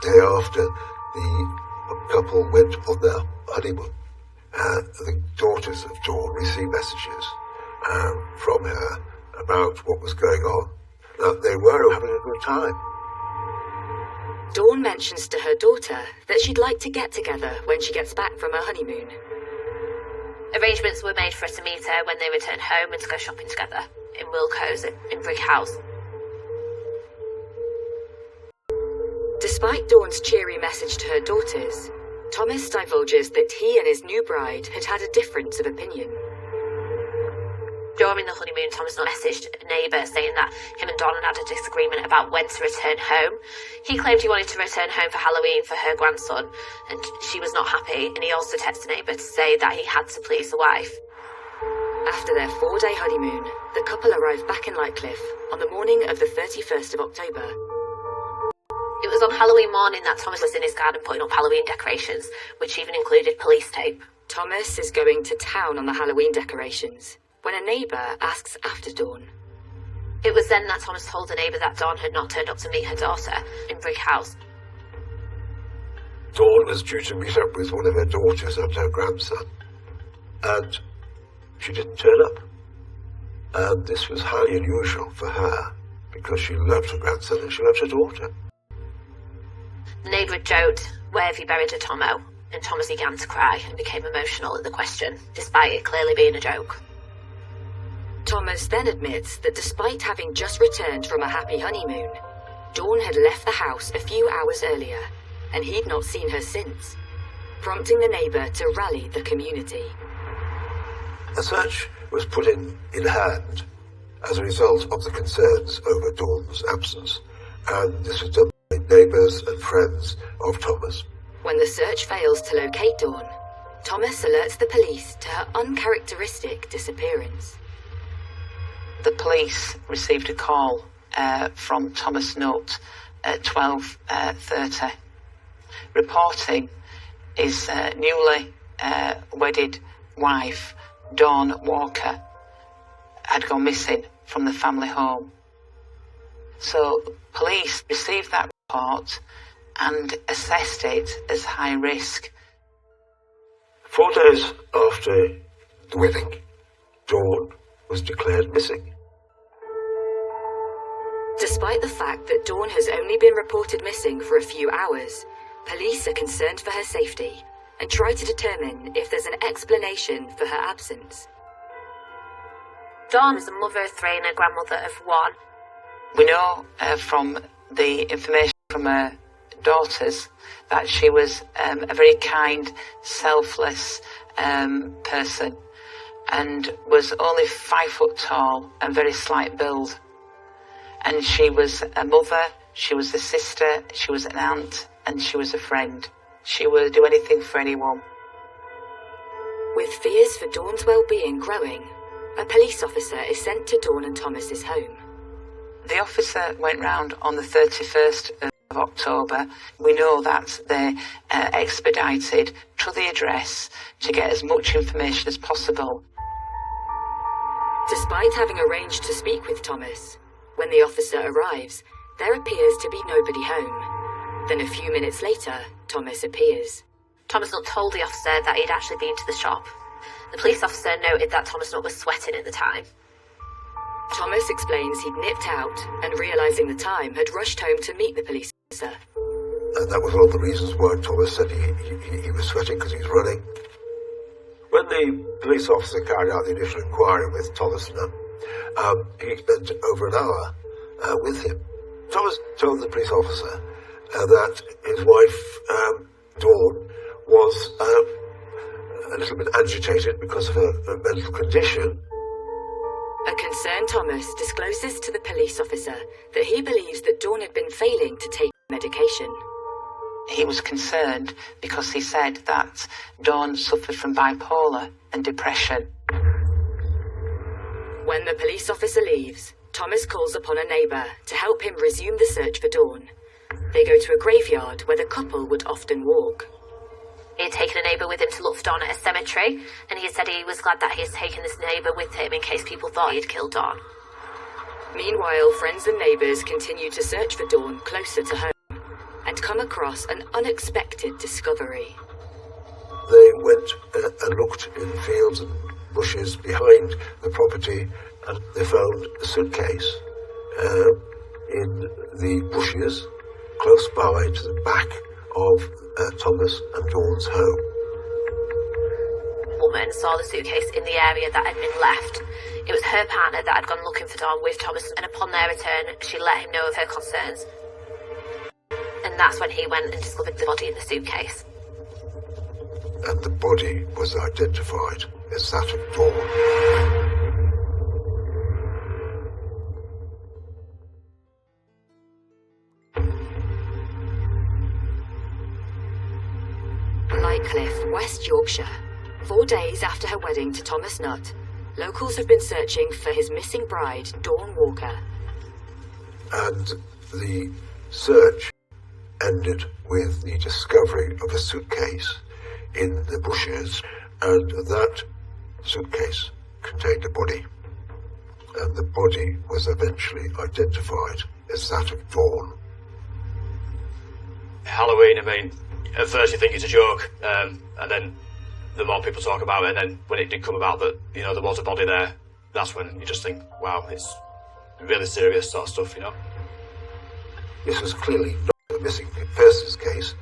Speaker 9: The day after the couple went on their honeymoon, the daughters of Dawn received messages from her about what was going on. They were having a good time.
Speaker 10: Dawn mentions to her daughter that she'd like to get together when she gets back from her honeymoon.
Speaker 8: Arrangements were made for her to meet her when they returned home and to go shopping together in Wilco's in Brighouse.
Speaker 10: Despite Dawn's cheery message to her daughters, Thomas divulges that he and his new bride had had a difference of opinion.
Speaker 8: During the honeymoon, Thomas messaged a neighbour saying that him and Dawn had a disagreement about when to return home. He claimed he wanted to return home for Halloween for her grandson, and she was not happy, and he also texted a neighbour to say that he had to please the wife.
Speaker 10: After their 4-day honeymoon, the couple arrived back in Lightcliffe on the morning of the 31st of October.
Speaker 8: It was on Halloween morning that Thomas was in his garden putting up Halloween decorations, which even included police tape.
Speaker 10: Thomas is going to town on the Halloween decorations when a neighbour asks after Dawn.
Speaker 8: It was then that Thomas told the neighbour that Dawn had not turned up to meet her daughter in Brighouse.
Speaker 9: Dawn was due to meet up with one of her daughters and her grandson, and she didn't turn up. And this was highly unusual for her, because she loved her grandson and she loved her daughter.
Speaker 8: The neighbour had joked, "Where have you buried her, Tomo?" And Thomas began to cry and became emotional at the question, despite it clearly being a joke.
Speaker 10: Thomas then admits that despite having just returned from a happy honeymoon, Dawn had left the house a few hours earlier, and he'd not seen her since, prompting the neighbour to rally the community.
Speaker 9: A search was put in hand as a result of the concerns over Dawn's absence, and this was done by neighbours and friends of Thomas.
Speaker 10: When the search fails to locate Dawn, Thomas alerts the police to her uncharacteristic disappearance.
Speaker 7: The police received a call from Thomas Nutt at 12:30, reporting his newly wedded wife, Dawn Walker, had gone missing from the family home. So police received that report and assessed it as high risk.
Speaker 9: 4 days after the wedding, Dawn was declared missing.
Speaker 10: Despite the fact that Dawn has only been reported missing for a few hours, police are concerned for her safety and try to determine if there's an explanation for her absence.
Speaker 8: Dawn is a mother of 3 and a grandmother of 1.
Speaker 7: We know from the information from her daughters that she was a very kind, selfless person, and was only 5 foot tall and very slight build. And she was a mother, she was a sister, she was an aunt, and she was a friend. She would do anything for anyone.
Speaker 10: With fears for Dawn's well-being growing, a police officer is sent to Dawn and Thomas's home.
Speaker 7: The officer went round on the 31st of October. We know that they expedited to the address to get as much information as possible.
Speaker 10: Despite having arranged to speak with Thomas, when the officer arrives, there appears to be nobody home. Then a few minutes later, Thomas appears.
Speaker 8: Thomas Nutt told the officer that he'd actually been to the shop. The police officer noted that Thomas Nutt was sweating at the time.
Speaker 10: Thomas explains he'd nipped out and, realising the time, had rushed home to meet the police officer.
Speaker 9: And that was one of the reasons why Thomas said he was sweating, because he was running. When the police officer carried out the initial inquiry with Thomas Nutt, he spent over an hour with him. Thomas told the police officer that his wife, Dawn, was a little bit agitated because of her mental condition.
Speaker 10: A concerned Thomas discloses to the police officer that he believes that Dawn had been failing to take medication.
Speaker 7: He was concerned because he said that Dawn suffered from bipolar and depression.
Speaker 10: When the police officer leaves, Thomas calls upon a neighbour to help him resume the search for Dawn. They go to a graveyard where the couple would often walk.
Speaker 8: He had taken a neighbour with him to look for Dawn at a cemetery, and he had said he was glad that he had taken this neighbour with him in case people thought he had killed Dawn.
Speaker 10: Meanwhile, friends and neighbours continue to search for Dawn closer to home and come across an unexpected discovery.
Speaker 9: They went and looked in fields and bushes behind the property, and they found a suitcase in the bushes close by to the back of Thomas and Dawn's home.
Speaker 8: Woman saw the suitcase in the area that had been left. It was her partner that had gone looking for Dawn with Thomas, and upon their return, she let him know of her concerns. And that's when he went and discovered the body in the suitcase.
Speaker 9: And the body was identified as that of Dawn.
Speaker 10: Lightcliffe, West Yorkshire. 4 days after her wedding to Thomas Nutt, locals have been searching for his missing bride, Dawn Walker.
Speaker 9: And the search ended with the discovery of a suitcase in the bushes, and that suitcase contained a body. And the body was eventually identified as that of Dawn.
Speaker 11: Halloween, I mean, at first you think it's a joke, and then the more people talk about it, and then when it did come about that, you know, there was a body there, that's when you just think, wow, it's really serious sort of stuff, you know.
Speaker 9: This was clearly not a missing persons case,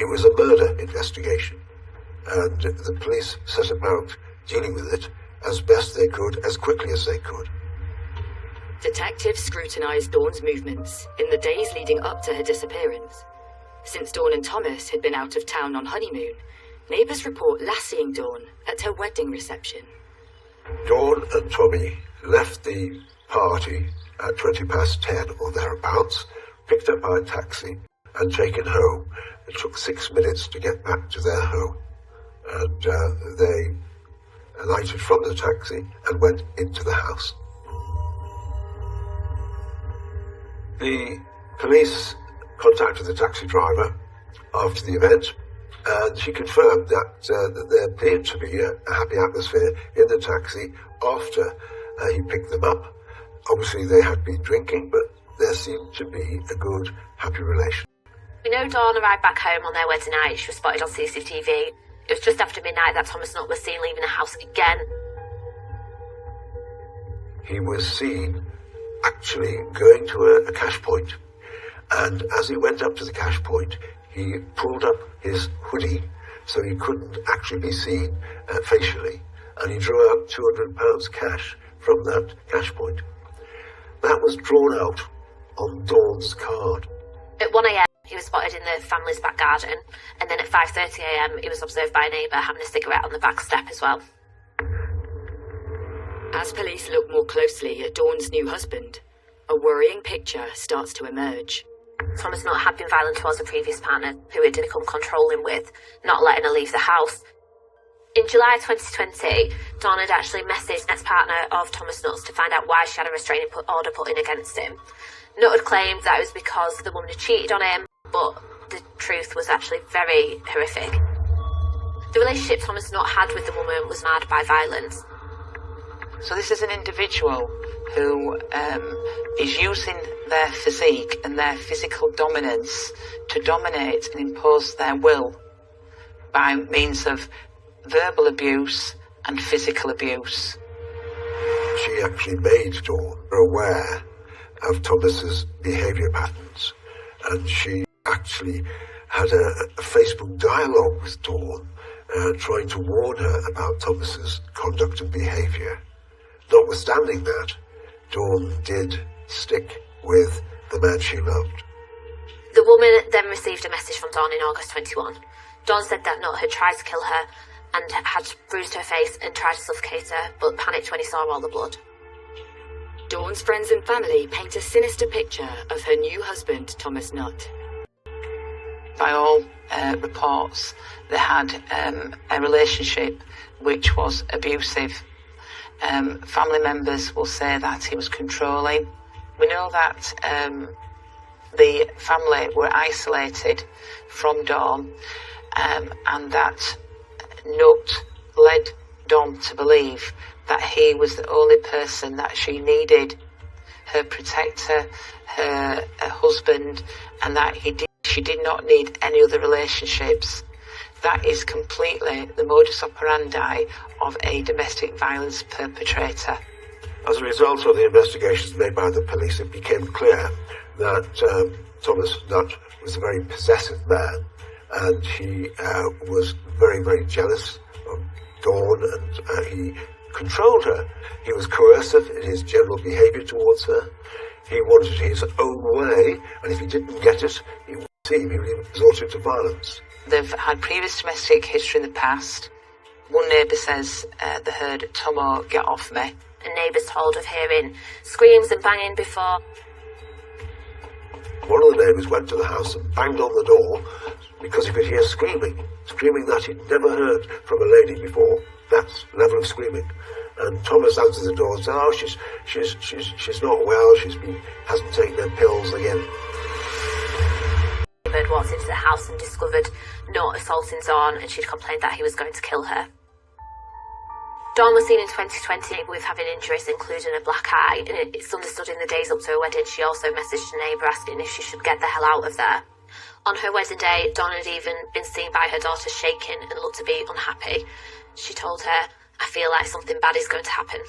Speaker 9: it was a murder investigation, and the police set about dealing with it as best they could, as quickly as they could.
Speaker 10: Detectives scrutinised Dawn's movements in the days leading up to her disappearance. Since Dawn and Thomas had been out of town on honeymoon, neighbours report last seeing Dawn at her wedding reception.
Speaker 9: Dawn and Tommy left the party at 10:20 or thereabouts, picked up by a taxi and taken home. It took 6 minutes to get back to their home, and they alighted from the taxi and went into the house. The police contacted the taxi driver after the event, and she confirmed that there appeared to be a happy atmosphere in the taxi after he picked them up. Obviously they had been drinking, but there seemed to be a good, happy relation.
Speaker 8: We know Dawn arrived back home on their wedding night. She was spotted on CCTV. It was just after midnight that Thomas Nutt was seen leaving the house again.
Speaker 9: He was seen actually going to a cash point. And as he went up to the cash point, he pulled up his hoodie so he couldn't actually be seen facially, and he drew out £200 cash from that cash point. That was drawn out on Dawn's card.
Speaker 8: At 1 a.m, He was spotted in the family's back garden, and then at 5:30 a.m. he was observed by a neighbour having a cigarette on the back step as well.
Speaker 10: As police look more closely at Dawn's new husband, a worrying picture starts to emerge.
Speaker 8: Thomas Nutt had been violent towards a previous partner who had become controlling with not letting her leave the house. In July 2020, Dawn had actually messaged the ex-partner of Thomas Nutt's to find out why she had a restraining order put in against him. Nutt had claimed that it was because the woman had cheated on him, but the truth was actually very horrific. The relationship Thomas Nutt had with the woman was marred by violence.
Speaker 7: So this is an individual who is using their physique and their physical dominance to dominate and impose their will by means of verbal abuse and physical abuse.
Speaker 9: She actually made Dawn aware of Thomas's behaviour patterns, and she actually had a Facebook dialogue with Dawn, trying to warn her about Thomas's conduct and behaviour. Notwithstanding that, Dawn did stick with the man she loved.
Speaker 8: The woman then received a message from Dawn in August 21. Dawn said that Nutt had tried to kill her and had bruised her face and tried to suffocate her, but panicked when he saw all the blood.
Speaker 10: Dawn's friends and family paint a sinister picture of her new husband, Thomas Nutt.
Speaker 7: By all reports, they had a relationship which was abusive. Family members will say that he was controlling. We know that the family were isolated from Dawn, and that Nutt led Dawn to believe that he was the only person that she needed, her protector, her husband, and that she did not need any other relationships. That is completely the modus operandi of a domestic violence perpetrator.
Speaker 9: As a result of the investigations made by the police, it became clear that Thomas Nutt was a very possessive man, and he was very, very jealous of Dawn, and he controlled her. He was coercive in his general behaviour towards her. He wanted his own way, and if he didn't get it, he resorted to violence.
Speaker 7: They've had previous domestic history in the past. One neighbour says they heard Tomo get off me.
Speaker 8: And neighbours told of hearing screams and banging before.
Speaker 9: One of the neighbours went to the house and banged on the door because he could hear screaming that he'd never heard from a lady before. That level of screaming. And Thomas answered the door and said, "Oh, she's not well. Hasn't taken her pills again."
Speaker 8: Bird walked into the house and discovered Nutt assaulting Dawn, and she'd complained that he was going to kill her. Dawn was seen in 2020 with having injuries including a black eye, and it's understood in the days up to her wedding she also messaged a neighbour asking if she should get the hell out of there. On her wedding day, Dawn had even been seen by her daughter shaking and looked to be unhappy. She told her, "I feel like something bad is going to happen."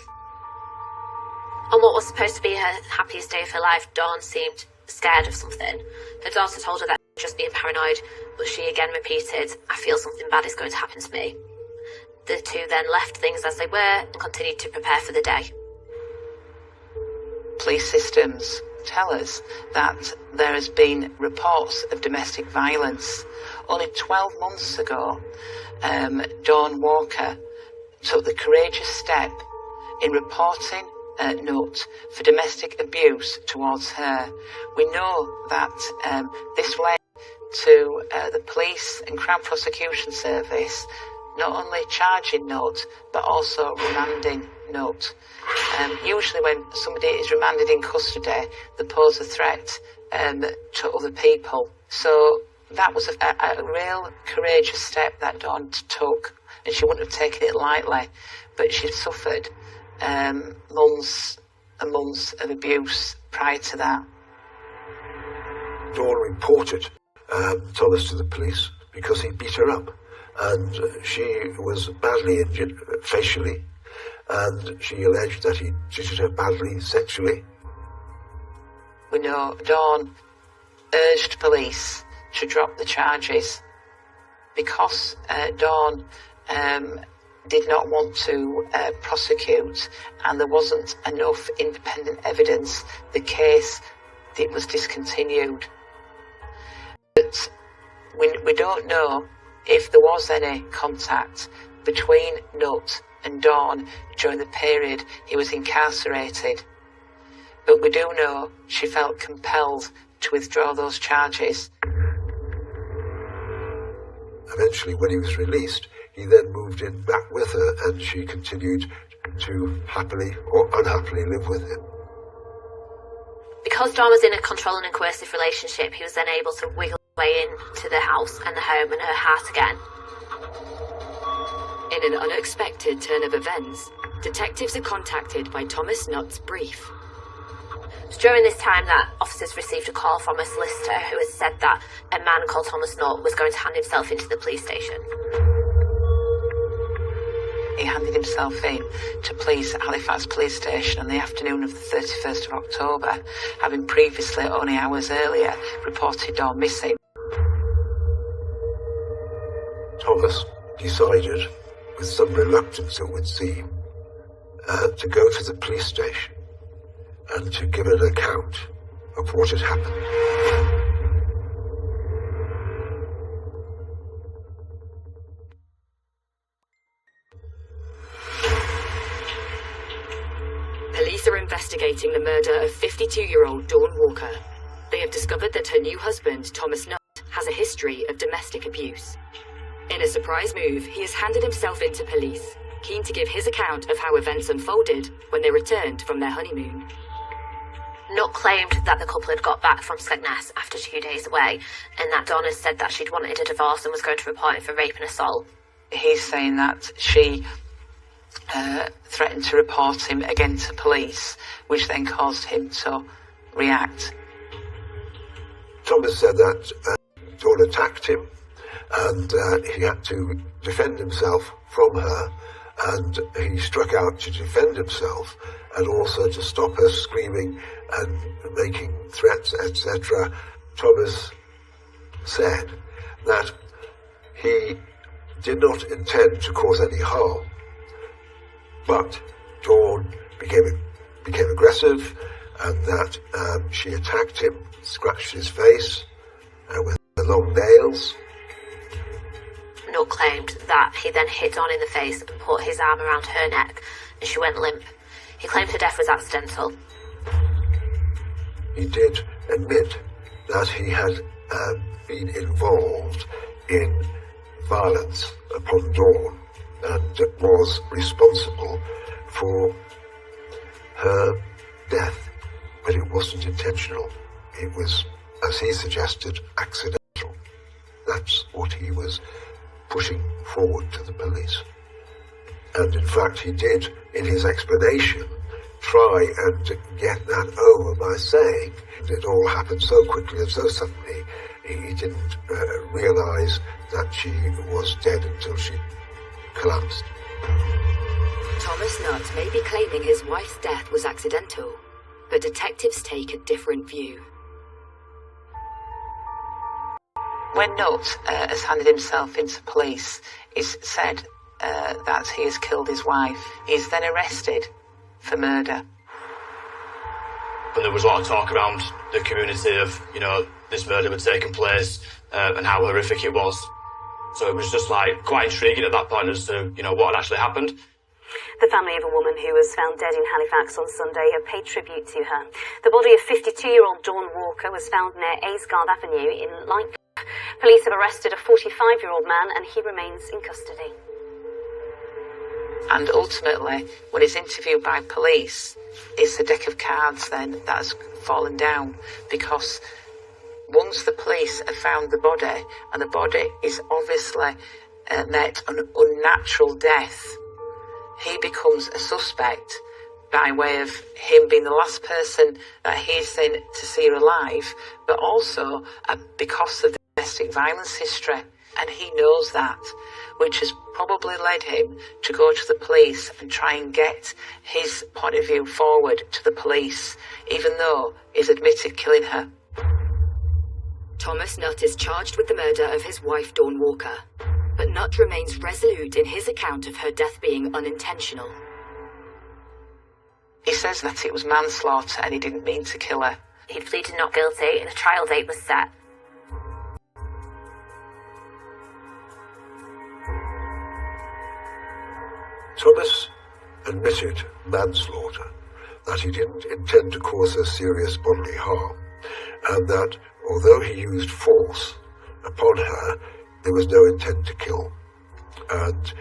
Speaker 8: On what was supposed to be her happiest day of her life, Dawn seemed scared of something. Her daughter told her that she was just being paranoid, but she again repeated, "I feel something bad is going to happen to me." The two then left things as they were and continued to prepare for the day.
Speaker 7: Police systems tell us that there has been reports of domestic violence. Only 12 months ago, Dawn Walker took the courageous step in reporting Nutt for domestic abuse towards her. We know that this led to the police and Crown Prosecution Service not only charging Nutt but also remanding Nutt. Usually when somebody is remanded in custody, they pose a threat to other people. So that was a real courageous step that Dawn took, and she wouldn't have taken it lightly, but she suffered months and months of abuse prior to that.
Speaker 9: Dawn reported Thomas to the police because he beat her up, and she was badly injured facially, and she alleged that he treated her badly sexually.
Speaker 7: We know Dawn urged police to drop the charges because Dawn did not want to prosecute, and there wasn't enough independent evidence. The case was discontinued. But we don't know if there was any contact between Nutt and Dawn during the period he was incarcerated. But we do know she felt compelled to withdraw those charges.
Speaker 9: Eventually, when he was released, he then moved in back with her, and she continued to happily or unhappily live with him.
Speaker 8: Because Dawn was in a controlling and coercive relationship, he was then able to wiggle his way into the house and the home and her heart again.
Speaker 10: In an unexpected turn of events, detectives are contacted by Thomas Nutt's brief.
Speaker 8: It's during this time that officers received a call from a solicitor who had said that a man called Thomas Nutt was going to hand himself into the police station.
Speaker 7: He handed himself in to police at Halifax Police Station on the afternoon of the 31st of October, having previously, only hours earlier, reported Dawn missing.
Speaker 9: Thomas decided, with some reluctance it would seem, to go to the police station and to give an account of what had happened.
Speaker 10: Police are investigating the murder of 52-year-old Dawn Walker. They have discovered that her new husband, Thomas Nutt, has a history of domestic abuse. In a surprise move, he has handed himself in to police, keen to give his account of how events unfolded when they returned from their honeymoon.
Speaker 8: Nutt claimed that the couple had got back from Skegness after 2 days away, and that Dawn had said that she'd wanted a divorce and was going to report him for rape and assault.
Speaker 7: He's saying that she threatened to report him again to police, which then caused him to react.
Speaker 9: Thomas said that Dawn attacked him, and he had to defend himself from her, and he struck out to defend himself and also to stop her screaming and making threats, etc. Thomas said that he did not intend to cause any harm, but Dawn became aggressive, and that she attacked him, scratched his face with the long nails.
Speaker 8: Nutt claimed that he then hit Dawn in the face and put his arm around her neck, and she went limp. He claimed her death was accidental.
Speaker 9: He did admit that he had been involved in violence upon Dawn and was responsible for her death, but it wasn't intentional. It was, as he suggested, accidental. That's what he was pushing forward to the police. And in fact, he did, in his explanation, try and get that over by saying it all happened so quickly and so suddenly, he didn't realise that she was dead until she collapsed.
Speaker 10: Thomas Nutt may be claiming his wife's death was accidental, but detectives take a different view.
Speaker 7: When Nutt has handed himself into police, it's said that he has killed his wife. He's then arrested for murder.
Speaker 11: But there was a lot of talk around the community of, this murder had taken place and how horrific it was. So it was just quite intriguing at that point as to, what had actually happened.
Speaker 12: The family of a woman who was found dead in Halifax on Sunday have paid tribute to her. The body of 52-year-old Dawn Walker was found near Aysgarth Avenue in Lightcliffe. Police have arrested a 45-year-old man and he remains in custody.
Speaker 7: And ultimately, when he's interviewed by police, it's a deck of cards then that has fallen down, because once the police have found the body, and the body is obviously met an unnatural death, he becomes a suspect by way of him being the last person that he's seen to see her alive, but also because of the domestic violence history. And he knows that, which has probably led him to go to the police and try and get his point of view forward to the police, even though he's admitted killing her.
Speaker 10: Thomas Nutt is charged with the murder of his wife Dawn Walker, but Nutt remains resolute in his account of her death being unintentional.
Speaker 7: He says that it was manslaughter and he didn't mean to kill her.
Speaker 8: He'd pleaded not guilty and a trial date was set.
Speaker 9: Thomas admitted manslaughter, that he didn't intend to cause her serious bodily harm, and that although he used force upon her, there was no intent to kill. And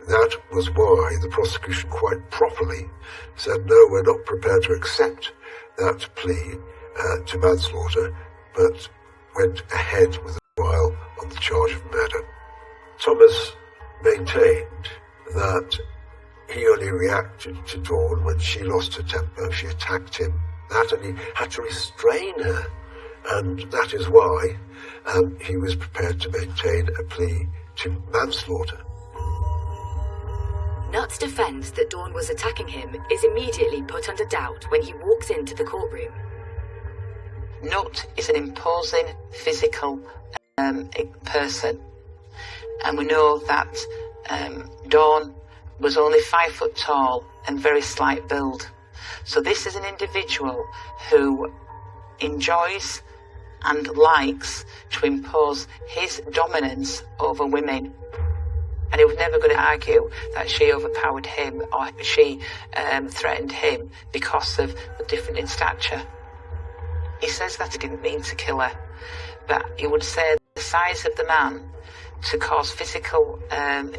Speaker 9: that was why the prosecution quite properly said, no, we're not prepared to accept that plea to manslaughter, but went ahead with the trial on the charge of murder. Thomas maintained that he only reacted to Dawn when she lost her temper, she attacked him, and he had to restrain her. And that is why he was prepared to maintain a plea to manslaughter.
Speaker 10: Nutt's defence that Dawn was attacking him is immediately put under doubt when he walks into the courtroom.
Speaker 7: Nutt is an imposing physical person, and we know that Dawn was only 5 foot tall and very slight build. So this is an individual who enjoys and likes to impose his dominance over women. And he was never going to argue that she overpowered him or she threatened him because of the difference in stature. He says that he didn't mean to kill her, but he would say the size of the man to cause physical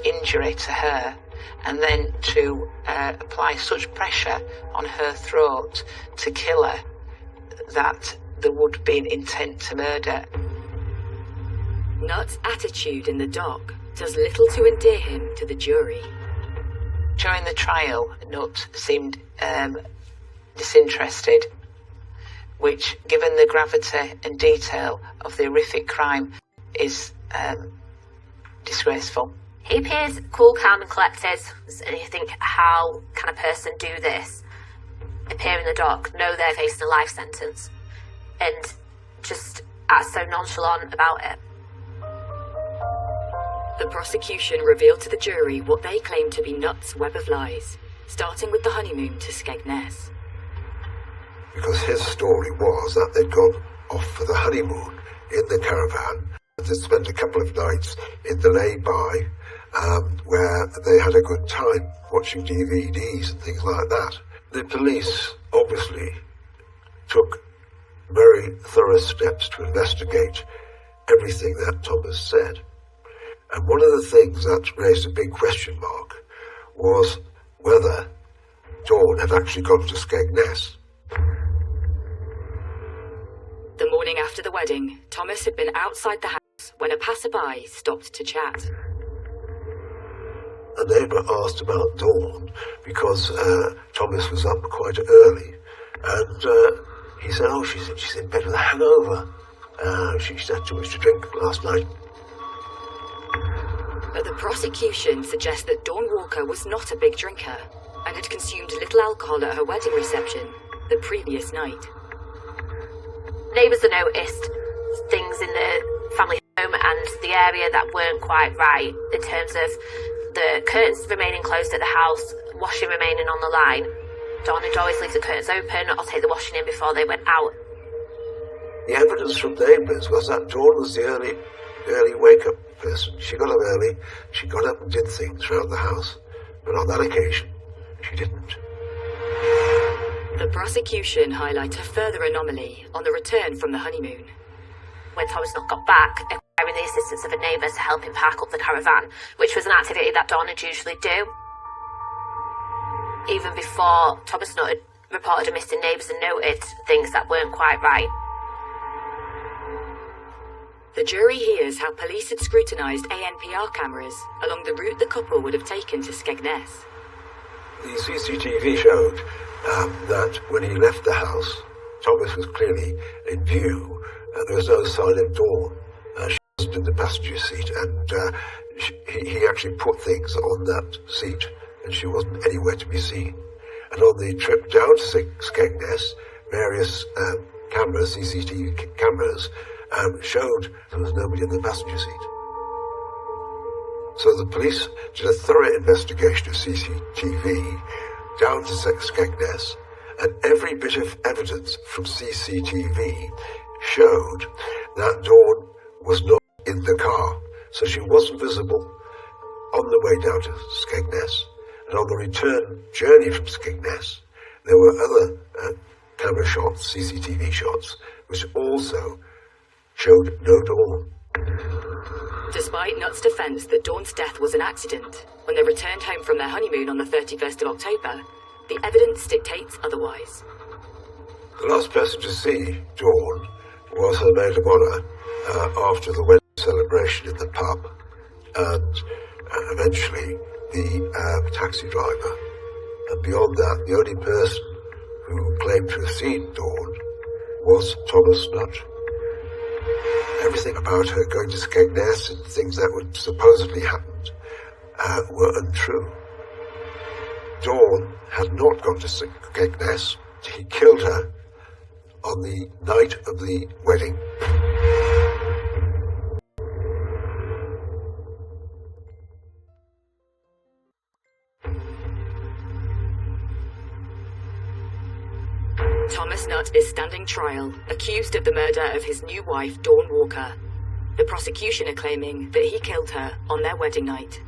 Speaker 7: injury to her and then to apply such pressure on her throat to kill her that there would be an intent to murder.
Speaker 10: Nutt's attitude in the dock does little to endear him to the jury.
Speaker 7: During the trial, Nutt seemed disinterested, which, given the gravity and detail of the horrific crime, is disgraceful.
Speaker 8: He appears cool, calm and collected, and you think, how can a person do this? Appear in the dock, know they're facing a life sentence, and just act so nonchalant about it.
Speaker 10: The prosecution revealed to the jury what they claimed to be Nutt's web of lies, starting with the honeymoon to Skegness.
Speaker 9: Because his story was that they'd gone off for the honeymoon in the caravan, and they'd spent a couple of nights in the lay-by, where they had a good time watching DVDs and things like that. The police obviously took very thorough steps to investigate everything that Thomas said. And one of the things that raised a big question mark was whether Dawn had actually gone to Skegness.
Speaker 10: The morning after the wedding, Thomas had been outside the house when a passerby stopped to chat.
Speaker 9: A neighbour asked about Dawn because Thomas was up quite early, and he said, oh, she's in bed with a hangover. She's had too much to drink last night.
Speaker 10: But the prosecution suggests that Dawn Walker was not a big drinker and had consumed little alcohol at her wedding reception the previous night.
Speaker 8: Neighbours have noticed things in the family home and the area that weren't quite right in terms of the curtains remaining closed at the house, washing remaining on the line. Dawn would always leave the curtains open or take the washing in before they went out.
Speaker 9: The evidence from neighbours was that Dawn was the early wake-up person. She got up early, she got up and did things around the house, but on that occasion, she didn't.
Speaker 10: The prosecution highlight a further anomaly on the return from the honeymoon.
Speaker 8: When Thomas Nutt got back, acquiring the assistance of a neighbour to help him park up the caravan, which was an activity that Dawn would usually do. Even before Thomas Nutt had reported a missing, neighbours and noted things that weren't quite right.
Speaker 10: The jury hears how police had scrutinised ANPR cameras along the route the couple would have taken to Skegness.
Speaker 9: The CCTV showed that when he left the house, Thomas was clearly in view. There was no sign of Dawn. She wasn't in the passenger seat, and he actually put things on that seat, and she wasn't anywhere to be seen. And on the trip down to Skegness, various cameras, CCTV cameras, showed there was nobody in the passenger seat. So the police did a thorough investigation of CCTV down to Skegness, and every bit of evidence from CCTV showed that Dawn was not in the car. So she wasn't visible on the way down to Skegness. And on the return journey from Skegness, there were other camera shots, CCTV shots, which also showed no Dawn.
Speaker 10: Despite Nutt's defence that Dawn's death was an accident, when they returned home from their honeymoon on the 31st of October, the evidence dictates otherwise.
Speaker 9: The last person to see Dawn was her maid of honour after the wedding celebration in the pub, and eventually the taxi driver. And beyond that, the only person who claimed to have seen Dawn was Thomas Nutt. Everything about her going to Skegness and things that would supposedly happened were untrue. Dawn had not gone to Skegness. He killed her on the night of the wedding.
Speaker 10: Thomas Nutt is standing trial, accused of the murder of his new wife, Dawn Walker. The prosecution are claiming that he killed her on their wedding night.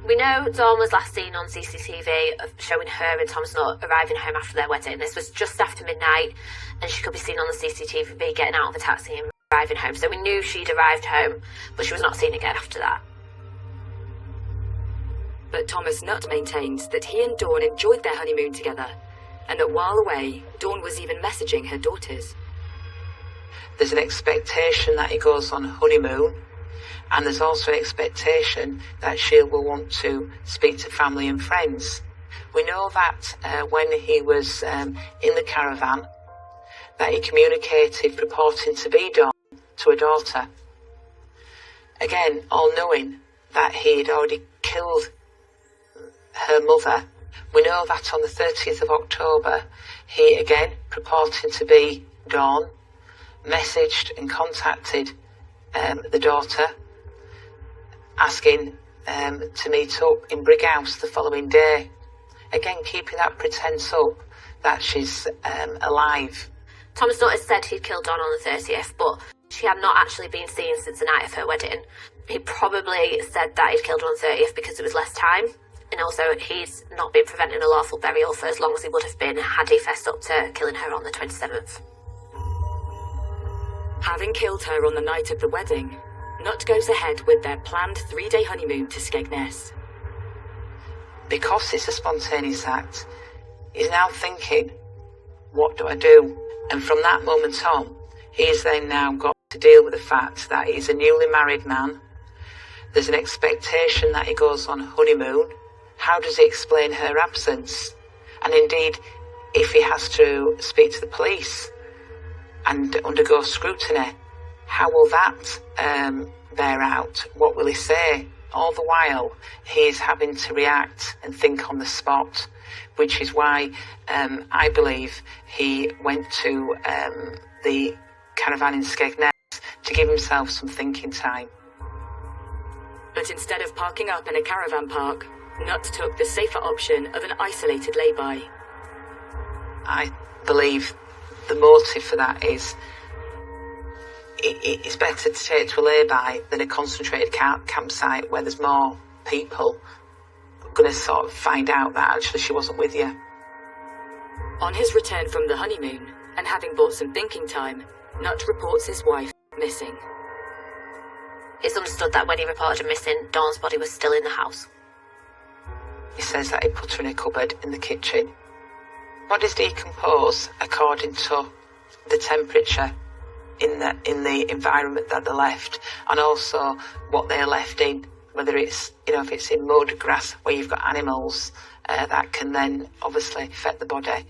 Speaker 8: We know Dawn was last seen on CCTV of showing her and Thomas Nutt arriving home after their wedding. This was just after midnight, and she could be seen on the CCTV getting out of a taxi and arriving home. So we knew she'd arrived home, but she was not seen again after that.
Speaker 10: But Thomas Nutt maintains that he and Dawn enjoyed their honeymoon together, and that while away, Dawn was even messaging her daughters.
Speaker 7: There's an expectation that he goes on honeymoon, and there's also an expectation that she will want to speak to family and friends. We know that when he was in the caravan, that he communicated purporting to be Dawn to a daughter. Again, all knowing that he had already killed her mother. We know that on the 30th of October, he again, purporting to be Dawn, messaged and contacted the daughter, asking to meet up in Brighouse the following day. Again, keeping that pretense up that she's alive.
Speaker 8: Thomas Nutt has said he'd killed Dawn on the 30th, but she had not actually been seen since the night of her wedding. He probably said that he'd killed her on the 30th because there was less time, and also he's not been preventing a lawful burial for as long as he would have been had he fessed up to killing her on the 27th.
Speaker 10: Having killed her on the night of the wedding, Nutt goes ahead with their planned 3-day honeymoon to Skegness.
Speaker 7: Because it's a spontaneous act, he's now thinking, what do I do? And from that moment on, he's then now got to deal with the fact that he's a newly married man. There's an expectation that he goes on honeymoon. How does he explain her absence? And indeed, if he has to speak to the police and undergo scrutiny, how will that bear out? What will he say? All the while, he is having to react and think on the spot, which is why I believe he went to the caravan in Skegness to give himself some thinking time.
Speaker 10: But instead of parking up in a caravan park, Nutt took the safer option of an isolated lay-by.
Speaker 7: I believe the motive for that is it's better to take to a lay-by than a concentrated campsite where there's more people going to sort of find out that actually she wasn't with you.
Speaker 10: On his return from the honeymoon, and having bought some thinking time, Nutt reports his wife missing.
Speaker 8: It's understood that when he reported her missing, Dawn's body was still in the house.
Speaker 7: He says that he put her in a cupboard in the kitchen. Bodies decompose according to the temperature in the environment that they're left, and also what they're left in, whether it's, if it's in mud, grass, where you've got animals, that can then obviously affect the body.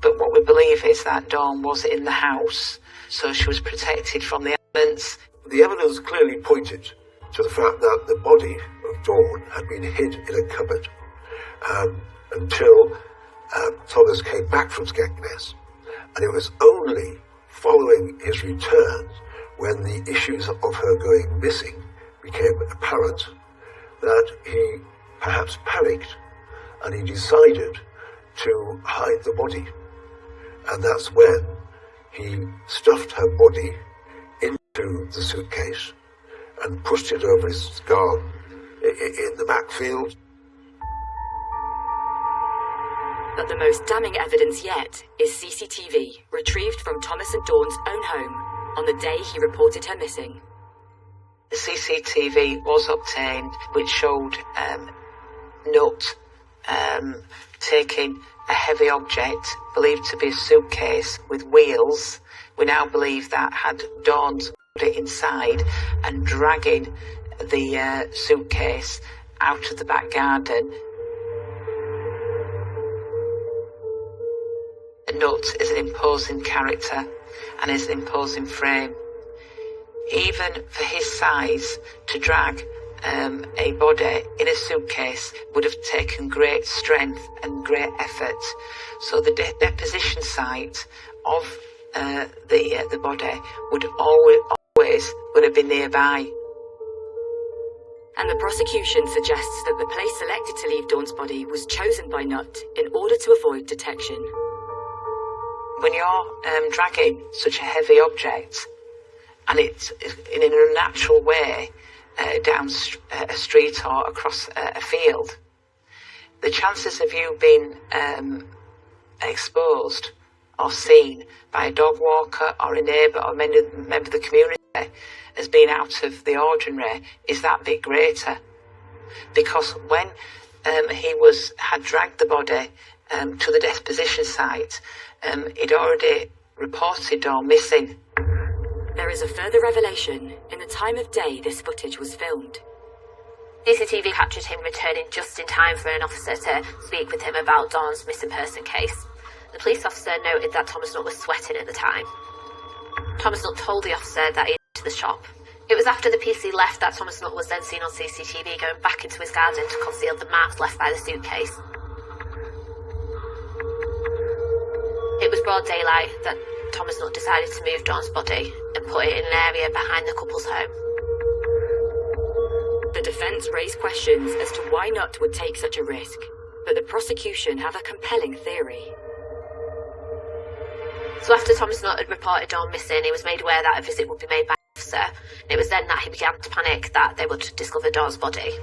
Speaker 7: But what we believe is that Dawn was in the house, so she was protected from the elements.
Speaker 9: The evidence clearly pointed to the fact that the body of Dawn had been hid in a cupboard until Thomas came back from Skegness. And it was only following his return, when the issues of her going missing became apparent, that he perhaps panicked and he decided to hide the body. And that's when he stuffed her body into the suitcase and pushed it over his garden in the backfield.
Speaker 10: But the most damning evidence yet is CCTV retrieved from Thomas and Dawn's own home on the day he reported her missing.
Speaker 7: The CCTV was obtained, which showed Nutt taking a heavy object, believed to be a suitcase with wheels. We now believe that had Dawn's put it inside and dragging the suitcase out of the back garden. Nutt is an imposing character and is an imposing frame. Even for his size, to drag a body in a suitcase would have taken great strength and great effort. So the deposition site of the body would always would have been nearby.
Speaker 10: And the prosecution suggests that the place selected to leave Dawn's body was chosen by Nutt in order to avoid detection.
Speaker 7: When you're dragging such a heavy object, and it's in an unnatural way down a street or across a field, the chances of you being exposed or seen by a dog walker or a neighbour or member of the community as being out of the ordinary is that bit greater. Because when he had dragged the body to the deposition site, he'd already reported Dawn missing.
Speaker 10: There is a further revelation in the time of day this footage was filmed.
Speaker 8: CCTV captured him returning just in time for an officer to speak with him about Dawn's missing person case. The police officer noted that Thomas Nutt was sweating at the time. Thomas Nutt told the officer that he went to the shop. It was after the PC left that Thomas Nutt was then seen on CCTV going back into his garden to conceal the marks left by the suitcase. It was broad daylight that Thomas Nutt decided to move Dawn's body and put it in an area behind the couple's home.
Speaker 10: The defence raised questions as to why Nutt would take such a risk, but the prosecution have a compelling theory.
Speaker 8: So after Thomas Nutt had reported Dawn missing, he was made aware that a visit would be made by an officer. It was then that he began to panic that they would discover Dawn's body.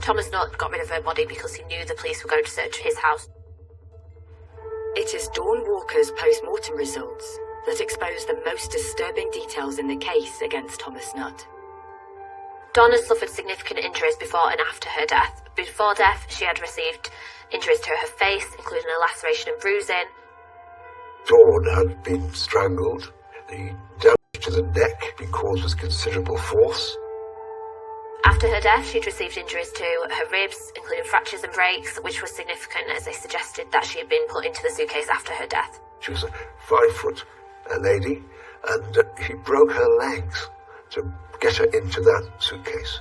Speaker 8: Thomas Nutt got rid of her body because he knew the police were going to search his house.
Speaker 10: It is Dawn Walker's post-mortem results that expose the most disturbing details in the case against Thomas Nutt.
Speaker 8: Dawn had suffered significant injuries before and after her death. Before death, she had received injuries to her face, including a laceration and bruising.
Speaker 9: Dawn had been strangled. The damage to the neck had been caused with considerable force.
Speaker 8: After her death, she'd received injuries to her ribs, including fractures and breaks, which was significant as they suggested that she had been put into the suitcase after her death.
Speaker 9: She was a 5-foot lady, and he broke her legs to get her into that suitcase,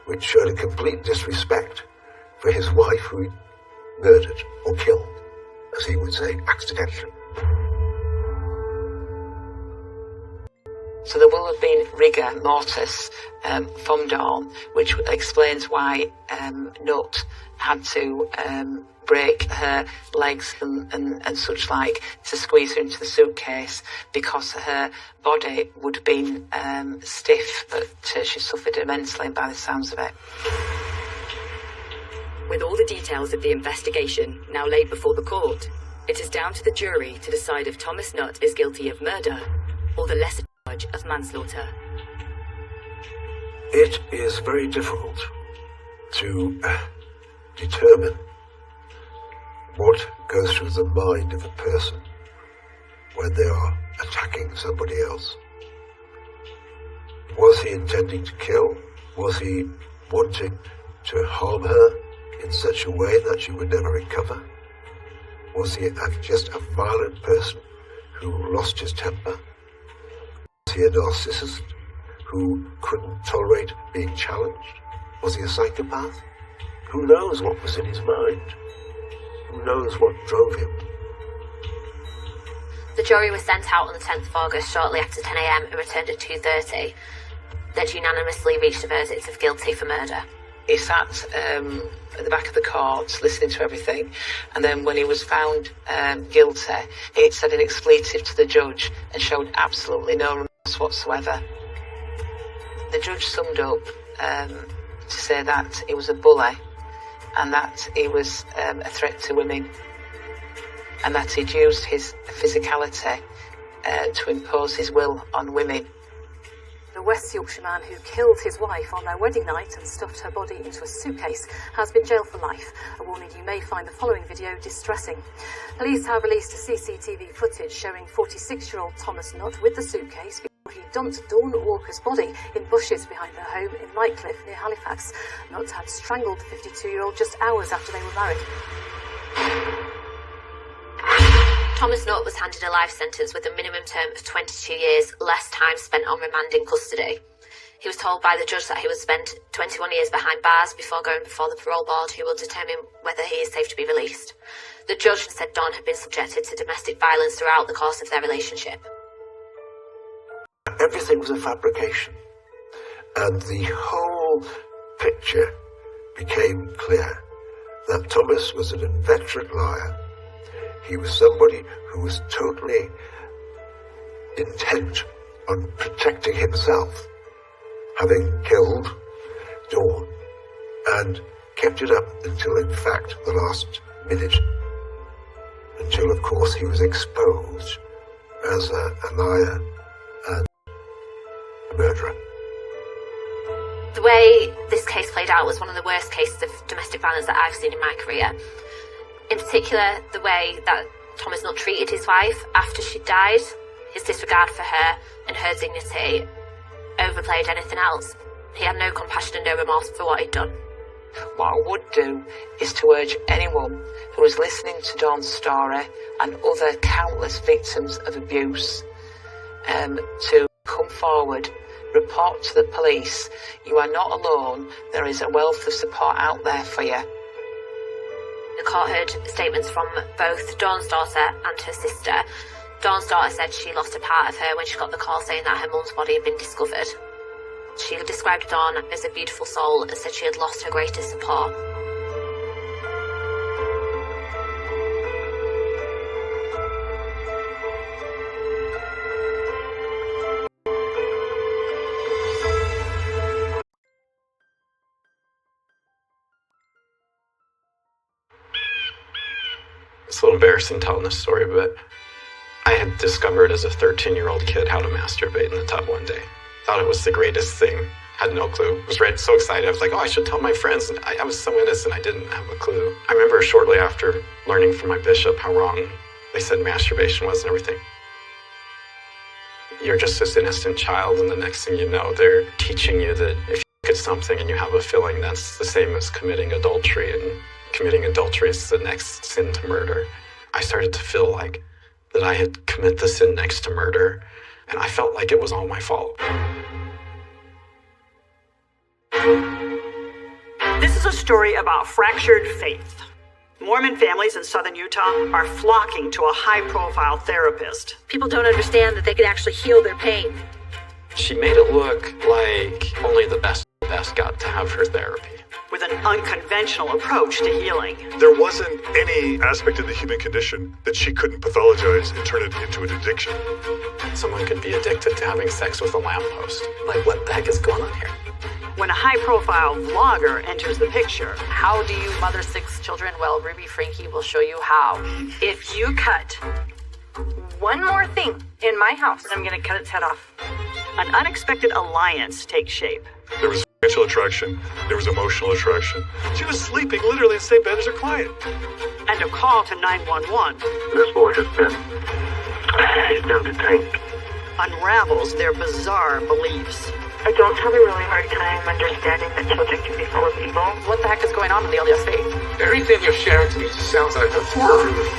Speaker 9: which showed a complete disrespect for his wife, who he murdered or killed, as he would say, accidentally.
Speaker 7: So there will have been rigor mortis from Dawn, which explains why Nutt had to break her legs and such like to squeeze her into the suitcase, because her body would have been stiff, but she suffered immensely by the sounds of it.
Speaker 10: With all the details of the investigation now laid before the court, it is down to the jury to decide if Thomas Nutt is guilty of murder or the lesser charge of manslaughter.
Speaker 9: It is very difficult to determine what goes through the mind of a person when they are attacking somebody else. Was he intending to kill? Was he wanting to harm her in such a way that she would never recover? Was he just a violent person who lost his temper? Was he a narcissist who couldn't tolerate being challenged? Was he a psychopath? Who knows what was in his mind? Who knows what drove him?
Speaker 8: The jury was sent out on the 10th of August shortly after 10 a.m. and returned at 2:30. They'd unanimously reached a verdict of guilty for murder.
Speaker 7: He sat at the back of the court listening to everything, and then when he was found guilty, it said an expletive to the judge and showed absolutely no remorse whatsoever. The judge summed up to say that he was a bully and that he was a threat to women and that he'd used his physicality to impose his will on women.
Speaker 13: The West Yorkshire man who killed his wife on their wedding night and stuffed her body into a suitcase has been jailed for life. A warning: you may find the following video distressing. Police have released CCTV footage showing 46-year-old Thomas Nutt with the suitcase before he dumped Dawn Walker's body in bushes behind their home in Lightcliffe near Halifax. Nutt had strangled the 52-year-old just hours after they were married.
Speaker 8: Thomas Nutt was handed a life sentence with a minimum term of 22 years, less time spent on remand in custody. He was told by the judge that he would spend 21 years behind bars before going before the parole board, who will determine whether he is safe to be released. The judge said Dawn had been subjected to domestic violence throughout the course of their relationship.
Speaker 9: Everything was a fabrication, and the whole picture became clear that Thomas was an inveterate liar. He was somebody who was totally intent on protecting himself, having killed Dawn, and kept it up until, in fact, the last minute, until, of course, he was exposed as a liar and a murderer.
Speaker 8: The way this case played out was one of the worst cases of domestic violence that I've seen in my career. In particular, the way that Thomas Nutt treated his wife after she died, his disregard for her and her dignity overplayed anything else. He had no compassion and no remorse for what he'd done.
Speaker 7: What I would do is to urge anyone who is listening to Dawn's story and other countless victims of abuse to come forward, report to the police. You are not alone. There is a wealth of support out there for you.
Speaker 8: The court heard statements from both Dawn's daughter and her sister. Dawn's daughter said she lost a part of her when she got the call saying that her mum's body had been discovered. She described Dawn as a beautiful soul and said she had lost her greatest support.
Speaker 14: It's a little embarrassing telling this story, but I had discovered as a 13-year-old kid how to masturbate in the tub one day. Thought it was the greatest thing. Had no clue. Was so excited. I was like, oh, I should tell my friends. And I was so innocent, I didn't have a clue. I remember shortly after learning from my bishop how wrong they said masturbation was and everything. You're just this innocent child, and the next thing you know, they're teaching you that if you look at something and you have a feeling, that's the same as committing adultery, and committing adultery is the next sin to murder. I started to feel like that I had committed the sin next to murder, and I felt like it was all my fault.
Speaker 15: This is a story about fractured faith. Mormon families in southern Utah are flocking to a high-profile therapist.
Speaker 16: People don't understand that they can actually heal their pain.
Speaker 14: She made it look like only the best got to have her therapy.
Speaker 15: With an unconventional approach to healing.
Speaker 17: There wasn't any aspect of the human condition that she couldn't pathologize and turn it into an addiction.
Speaker 14: Someone could be addicted to having sex with a lamppost. Like, what the heck is going on here?
Speaker 15: When a high-profile vlogger enters the picture.
Speaker 16: How do you mother 6 children? Well, Ruby Frankie will show you how. If you cut one more thing in my house, I'm going to cut its head off.
Speaker 15: An unexpected alliance takes shape.
Speaker 17: There was financial attraction. There was emotional attraction. She was sleeping literally in the same bed as her client.
Speaker 15: And a call to 911.
Speaker 9: This boy has he's been detained.
Speaker 15: Unravels their bizarre beliefs.
Speaker 18: I don't have a really hard time understanding that children can be full of evil.
Speaker 16: What the heck is going on in the LDS faith?
Speaker 4: Everything you're sharing to me just sounds like a horror movie.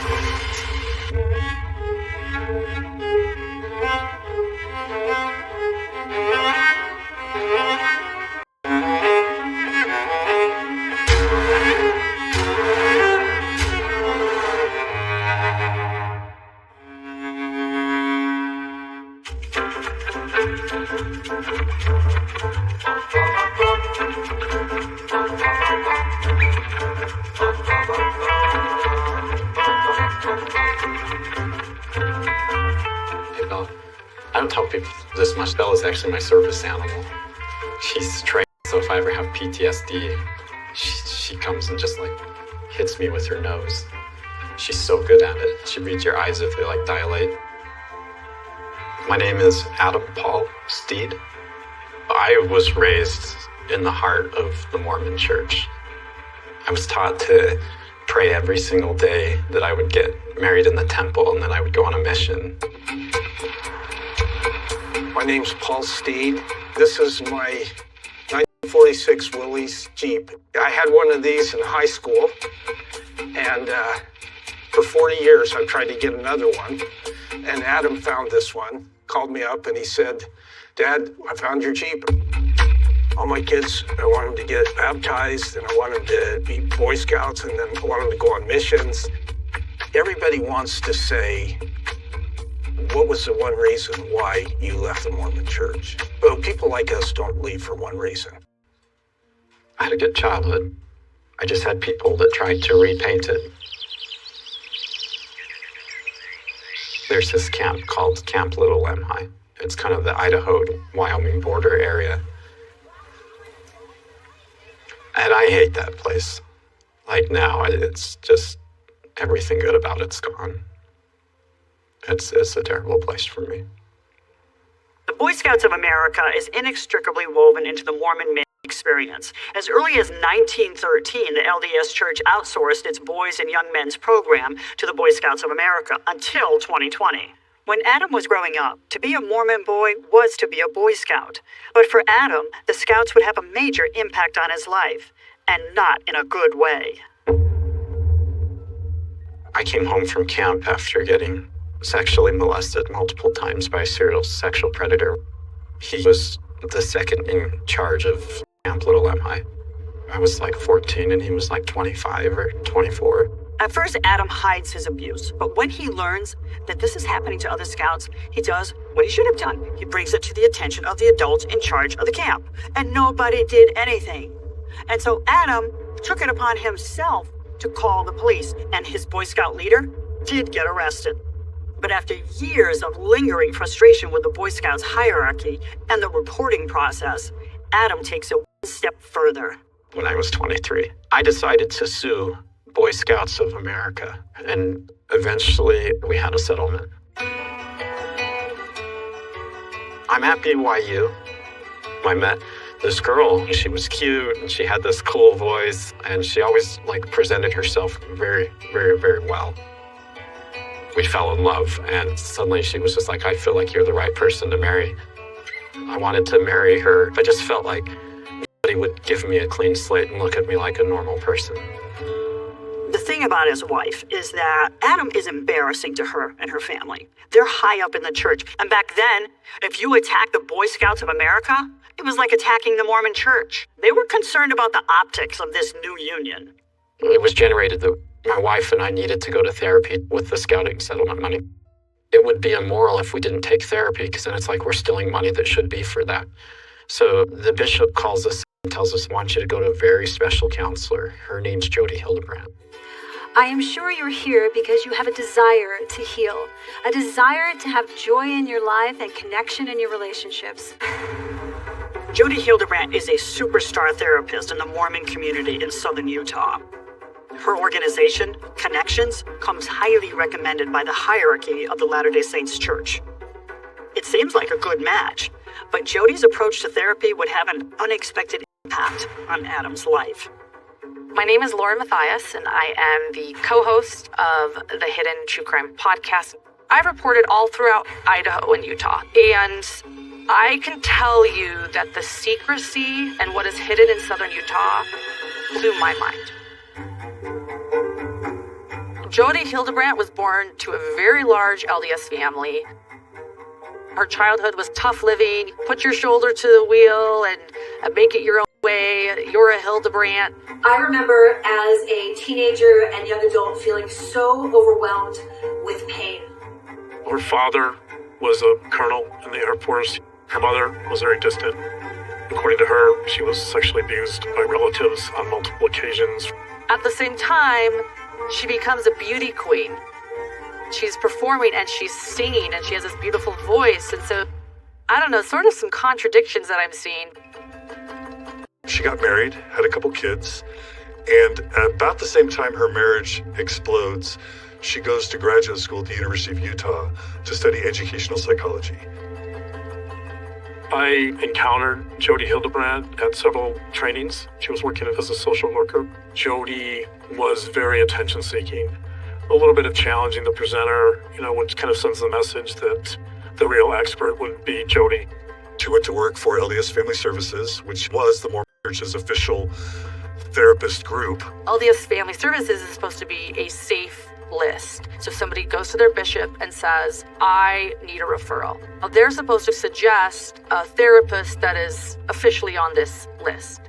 Speaker 14: I don't tell people this much. Bella's actually my service animal. She's trained So if I ever have PTSD, she comes and just like hits me with her nose. She's so good at it. She reads your eyes if they like dilate. My name is Adam Paul Steed. I was raised in the heart of the Mormon Church. I was taught to pray every single day, that I would get married in the temple, and then I would go on a mission.
Speaker 6: My name's Paul Steed. This is my 1946 Willys Jeep. I had one of these in high school, and for 40 years I've tried to get another one. And Adam found this one, called me up, and he said, "Dad, I found your Jeep. All my kids, I want them to get baptized, and I want them to be Boy Scouts, and then I want them to go on missions." Everybody wants to say, what was the one reason why you left the Mormon Church? But people like us don't leave for one reason.
Speaker 14: I had a good childhood. I just had people that tried to repaint it. There's this camp called Camp Little Lemhi. It's kind of the Idaho-Wyoming border area. And I hate that place. Like now, it's just everything good about it's gone. It's a terrible place for me.
Speaker 15: The Boy Scouts of America is inextricably woven into the Mormon experience. As early as 1913, the LDS Church outsourced its boys and young men's program to the Boy Scouts of America until 2020. When Adam was growing up, to be a Mormon boy was to be a Boy Scout. But for Adam, the Scouts would have a major impact on his life, and not in a good way.
Speaker 14: I came home from camp after getting sexually molested multiple times by a serial sexual predator. He was the second in charge of Camp Little Lemhi. I was like 14 and he was like 25 or 24.
Speaker 15: At first, Adam hides his abuse, but when he learns that this is happening to other Scouts, he does what he should have done. He brings it to the attention of the adults in charge of the camp, and nobody did anything. And so Adam took it upon himself to call the police, and his Boy Scout leader did get arrested. But after years of lingering frustration with the Boy Scouts hierarchy and the reporting process, Adam takes it one step further.
Speaker 14: When I was 23, I decided to sue Boy Scouts of America, and eventually we had a settlement. I'm at BYU. I met this girl. She was cute and she had this cool voice, and she always presented herself very, very, very well. We fell in love, and suddenly she was just like, "I feel like you're the right person to marry." I wanted to marry her. I just felt like nobody would give me a clean slate and look at me like a normal person.
Speaker 15: The thing about his wife is that Adam is embarrassing to her and her family. They're high up in the church, and back then, if you attacked the Boy Scouts of America, it was like attacking the Mormon Church. They were concerned about the optics of this new union.
Speaker 14: It was generated that my wife and I needed to go to therapy with the scouting settlement money. It would be immoral if we didn't take therapy, because then it's like we're stealing money that should be for that. So the bishop calls us and tells us, "I want you to go to a very special counselor. Her name's Jody Hildebrandt."
Speaker 19: I am sure you're here because you have a desire to heal, a desire to have joy in your life and connection in your relationships.
Speaker 15: Jody Hildebrandt is a superstar therapist in the Mormon community in southern Utah. Her organization, Connections, comes highly recommended by the hierarchy of the Latter-day Saints Church. It seems like a good match, but Jody's approach to therapy would have an unexpected impact on Adam's life.
Speaker 16: My name is Laura Mathias, and I am the co-host of the Hidden True Crime podcast. I've reported all throughout Idaho and Utah, and I can tell you that the secrecy and what is hidden in southern Utah blew my mind. Jody Hildebrandt was born to a very large LDS family. Her childhood was tough living. Put your shoulder to the wheel and make it your own way. You're a Hildebrandt.
Speaker 19: I remember as a teenager and young adult feeling so overwhelmed with pain.
Speaker 6: Her father was a colonel in the Air Force. Her mother was very distant. According to her, she was sexually abused by relatives on multiple occasions.
Speaker 16: At the same time, she becomes a beauty queen. She's performing and she's singing and she has this beautiful voice. And so, I don't know, sort of some contradictions that I'm seeing.
Speaker 17: She got married, had a couple kids, and about the same time her marriage explodes, she goes to graduate school at the University of Utah to study educational psychology.
Speaker 20: I encountered Jodi Hildebrandt at several trainings. She was working as a social worker. Jodi was very attention-seeking, a little bit of challenging the presenter, which kind of sends the message that the real expert would be Jodi.
Speaker 17: She went to work for LDS Family Services, which was the Mormon Church's official therapist group.
Speaker 16: LDS Family Services is supposed to be a safe list. So if somebody goes to their bishop and says, I need a referral, they're supposed to suggest a therapist that is officially on this list.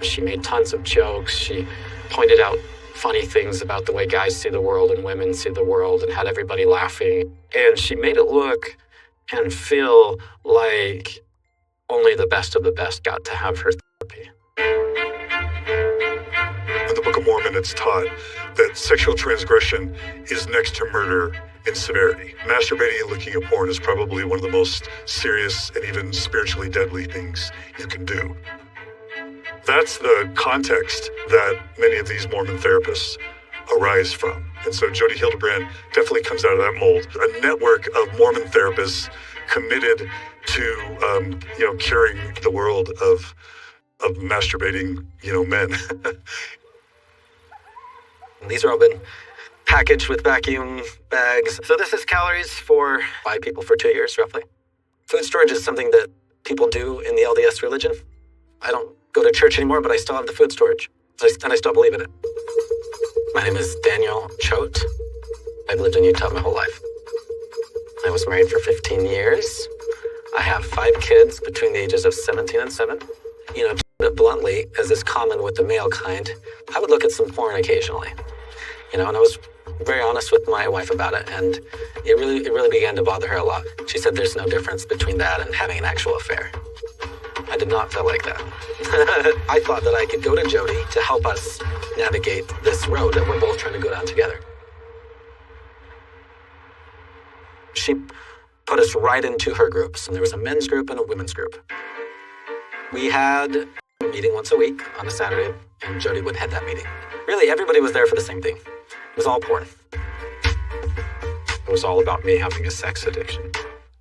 Speaker 14: She made tons of jokes. She pointed out funny things about the way guys see the world and women see the world and had everybody laughing. And she made it look and feel like only the best of the best got to have her therapy.
Speaker 17: In the Book of Mormon, it's taught that sexual transgression is next to murder in severity. Masturbating and looking at porn is probably one of the most serious and even spiritually deadly things you can do. That's the context that many of these Mormon therapists arise from. And so Jodi Hildebrandt definitely comes out of that mold. A network of Mormon therapists committed to, curing the world of masturbating, men.
Speaker 14: These are all been packaged with vacuum bags. So this is calories for 5 people for 2 years, roughly. Food storage is something that people do in the LDS religion. I don't go to church anymore, but I still have the food storage. And I still believe in it. My name is Daniel Choate. I've lived in Utah my whole life. I was married for 15 years. I have 5 kids between the ages of 17 and 7. Bluntly, as is common with the male kind, I would look at some porn occasionally. And I was very honest with my wife about it, and it really began to bother her a lot. She said there's no difference between that and having an actual affair. I did not feel like that. I thought that I could go to Jodi to help us navigate this road that we're both trying to go down together. She put us right into her groups, and there was a men's group and a women's group. We had a meeting once a week on a Saturday, and Jodi would head that meeting. Really, everybody was there for the same thing. It was all porn. It was all about me having a sex addiction.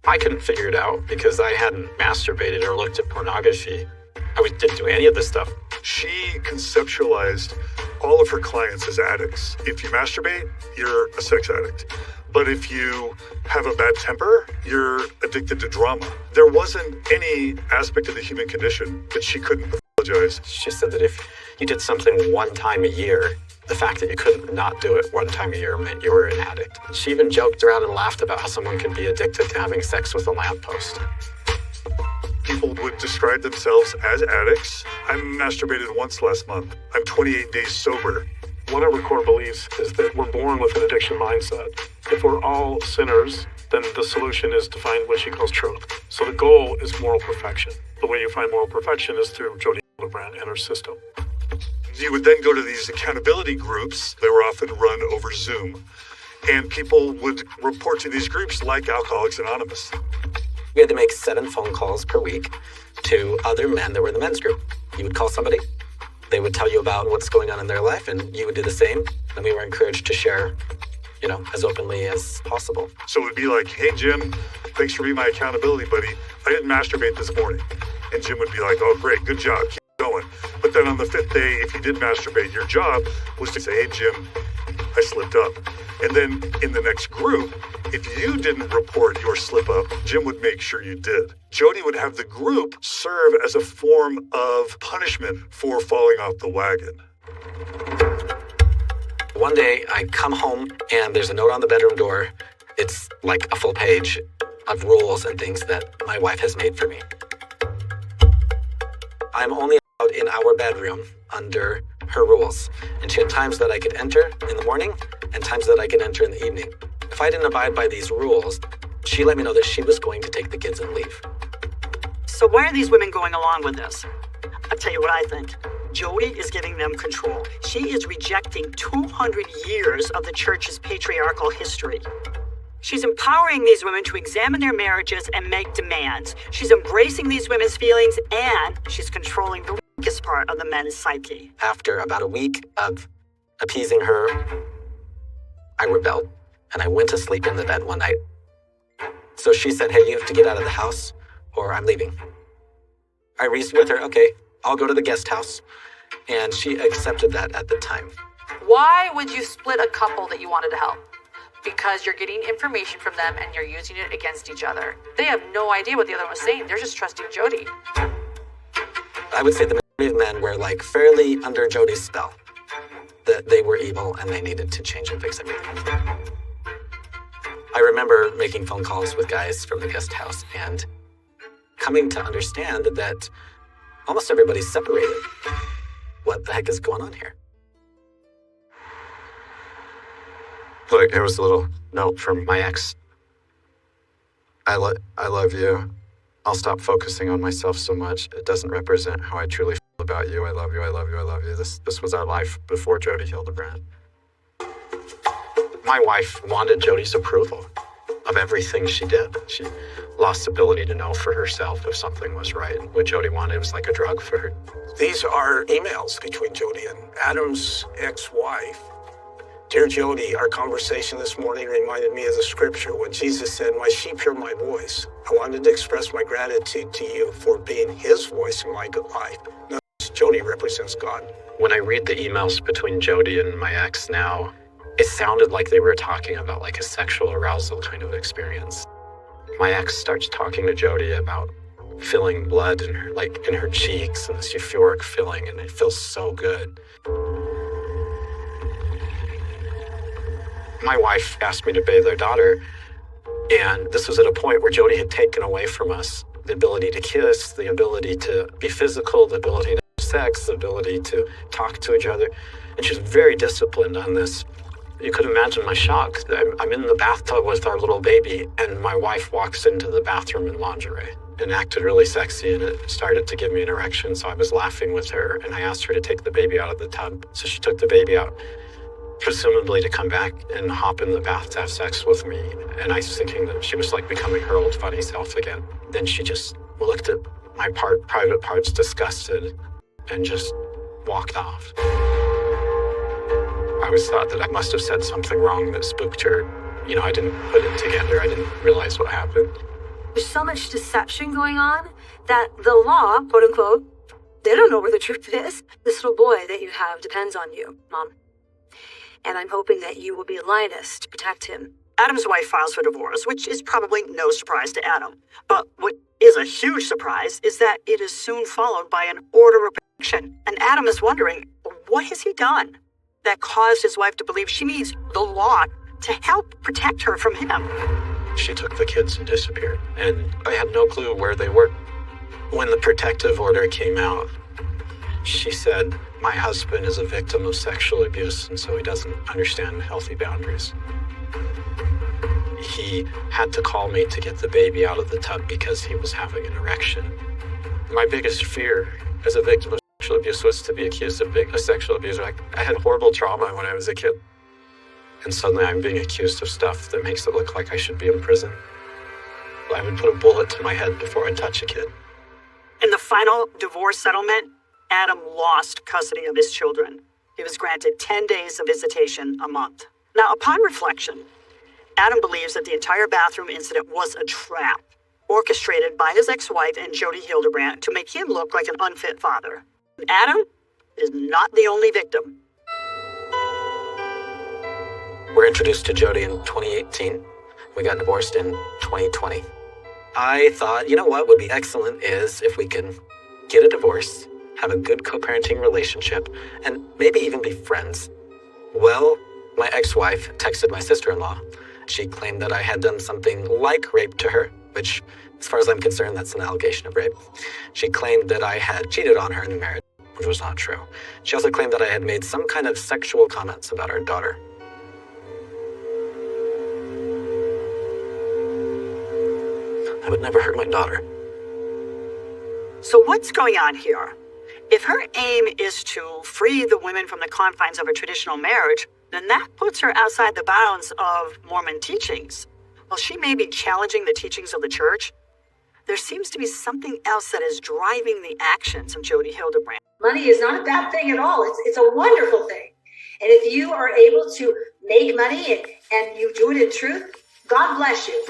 Speaker 14: I couldn't figure it out because I hadn't masturbated or looked at pornography. I didn't do any of this stuff.
Speaker 17: She conceptualized all of her clients as addicts. If you masturbate, you're a sex addict. But if you have a bad temper, you're addicted to drama. There wasn't any aspect of the human condition that she couldn't pathologize.
Speaker 14: She said that if you did something one time a year, the fact that you couldn't not do it one time a year meant you were an addict. She even joked around and laughed about how someone can be addicted to having sex with a lamppost.
Speaker 17: People would describe themselves as addicts. I masturbated once last month. I'm 28 days sober.
Speaker 20: One of our core beliefs is that we're born with an addiction mindset. If we're all sinners, then the solution is to find what she calls truth. So the goal is moral perfection. The way you find moral perfection is through Jodi Hildebrandt and her system.
Speaker 17: You would then go to these accountability groups. They were often run over Zoom. And people would report to these groups like Alcoholics Anonymous.
Speaker 14: We had to make 7 phone calls per week to other men that were in the men's group. You would call somebody, they would tell you about what's going on in their life, and you would do the same. And we were encouraged to share, as openly as possible.
Speaker 17: So it would be like, hey, Jim, thanks for being my accountability buddy. I didn't masturbate this morning. And Jim would be like, oh, great, good job, keep going. But then on the 5th day, if you did masturbate, your job was to say, hey, Jim, I slipped up. And then in the next group, if you didn't report your slip up, Jim would make sure you did. Jodi would have the group serve as a form of punishment for falling off the wagon.
Speaker 14: One day I come home and there's a note on the bedroom door. It's like a full page of rules and things that my wife has made for me. I'm only allowed in our bedroom under her rules. And she had times that I could enter in the morning and times that I could enter in the evening. If I didn't abide by these rules, she let me know that she was going to take the kids and leave.
Speaker 15: So why are these women going along with this? I'll tell you what I think. Jodi is giving them control. She is rejecting 200 years of the church's patriarchal history. She's empowering these women to examine their marriages and make demands. She's embracing these women's feelings, and she's controlling the weakest part of the men's psyche.
Speaker 14: After about a week of appeasing her, I rebelled, and I went to sleep in the bed one night. So she said, hey, you have to get out of the house, or I'm leaving. I reasoned with her, okay, I'll go to the guest house, and she accepted that at the time.
Speaker 16: Why would you split a couple that you wanted to help? Because you're getting information from them and you're using it against each other. They have no idea what the other one was saying. They're just trusting Jody.
Speaker 14: I would say the majority of men were like fairly under Jody's spell. That they were evil and they needed to change and fix everything. I remember making phone calls with guys from the guest house and coming to understand that almost everybody's separated. What the heck is going on here? Look, here was a little note from my ex. I love you. I'll stop focusing on myself so much. It doesn't represent how I truly feel about you. I love you, I love you, I love you. This was our life before Jody Hildebrand. My wife wanted Jody's approval of everything she did. She lost the ability to know for herself if something was right. What Jody wanted was like a drug for her.
Speaker 9: These are emails between Jody and Adam's ex-wife. Dear Jody, our conversation this morning reminded me of the scripture when Jesus said, my sheep hear my voice. I wanted to express my gratitude to you for being his voice in my life. Now, Jody represents God.
Speaker 14: When I read the emails between Jody and my ex now, it sounded like they were talking about like a sexual arousal kind of experience. My ex starts talking to Jody about feeling blood in her, like in her cheeks, and this euphoric feeling, and it feels so good. My wife asked me to bathe their daughter, and this was at a point where Jody had taken away from us the ability to kiss, the ability to be physical, the ability to have sex, the ability to talk to each other, and she's very disciplined on this. You could imagine my shock. I'm in the bathtub with our little baby, and my wife walks into the bathroom in lingerie and acted really sexy, and it started to give me an erection, so I was laughing with her, and I asked her to take the baby out of the tub. So she took the baby out, presumably to come back and hop in the bath to have sex with me. And I was thinking that she was like becoming her old funny self again. Then she just looked at my private parts disgusted and just walked off. I always thought that I must have said something wrong that spooked her. You know, I didn't put it together. I didn't realize what happened.
Speaker 19: There's so much deception going on that the law, quote unquote, they don't know where the truth is. This little boy that you have depends on you, Mom. And I'm hoping that you will be a lioness to protect him.
Speaker 15: Adam's wife files for divorce, which is probably no surprise to Adam. But what is a huge surprise is that it is soon followed by an order of protection. And Adam is wondering, what has he done that caused his wife to believe she needs the law to help protect her from him?
Speaker 14: She took the kids and disappeared, and I had no clue where they were. When the protective order came out, she said, my husband is a victim of sexual abuse, and so he doesn't understand healthy boundaries. He had to call me to get the baby out of the tub because he was having an erection. My biggest fear as a victim of sexual abuse was to be accused of being a sexual abuser. I had horrible trauma when I was a kid, and suddenly I'm being accused of stuff that makes it look like I should be in prison. I would put a bullet to my head before I'd touch a kid.
Speaker 15: In the final divorce settlement, Adam lost custody of his children. He was granted 10 days of visitation a month. Now, upon reflection, Adam believes that the entire bathroom incident was a trap, orchestrated by his ex-wife and Jody Hildebrand to make him look like an unfit father. Adam is not the only victim.
Speaker 14: We're introduced to Jody in 2018. We got divorced in 2020. I thought, you know what would be excellent is if we can get a divorce, have a good co-parenting relationship, and maybe even be friends. Well, my ex-wife texted my sister-in-law. She claimed that I had done something like rape to her, which, as far as I'm concerned, that's an allegation of rape. She claimed that I had cheated on her in the marriage, which was not true. She also claimed that I had made some kind of sexual comments about our daughter. I would never hurt my daughter.
Speaker 15: So what's going on here? If her aim is to free the women from the confines of a traditional marriage, then that puts her outside the bounds of Mormon teachings. Well, she may be challenging the teachings of the church. there seems to be something else that is driving the actions of Jodi Hildebrandt.
Speaker 21: Money is not a bad thing at all. It's a wonderful thing. And if you are able to make money and you do it in truth, God bless you.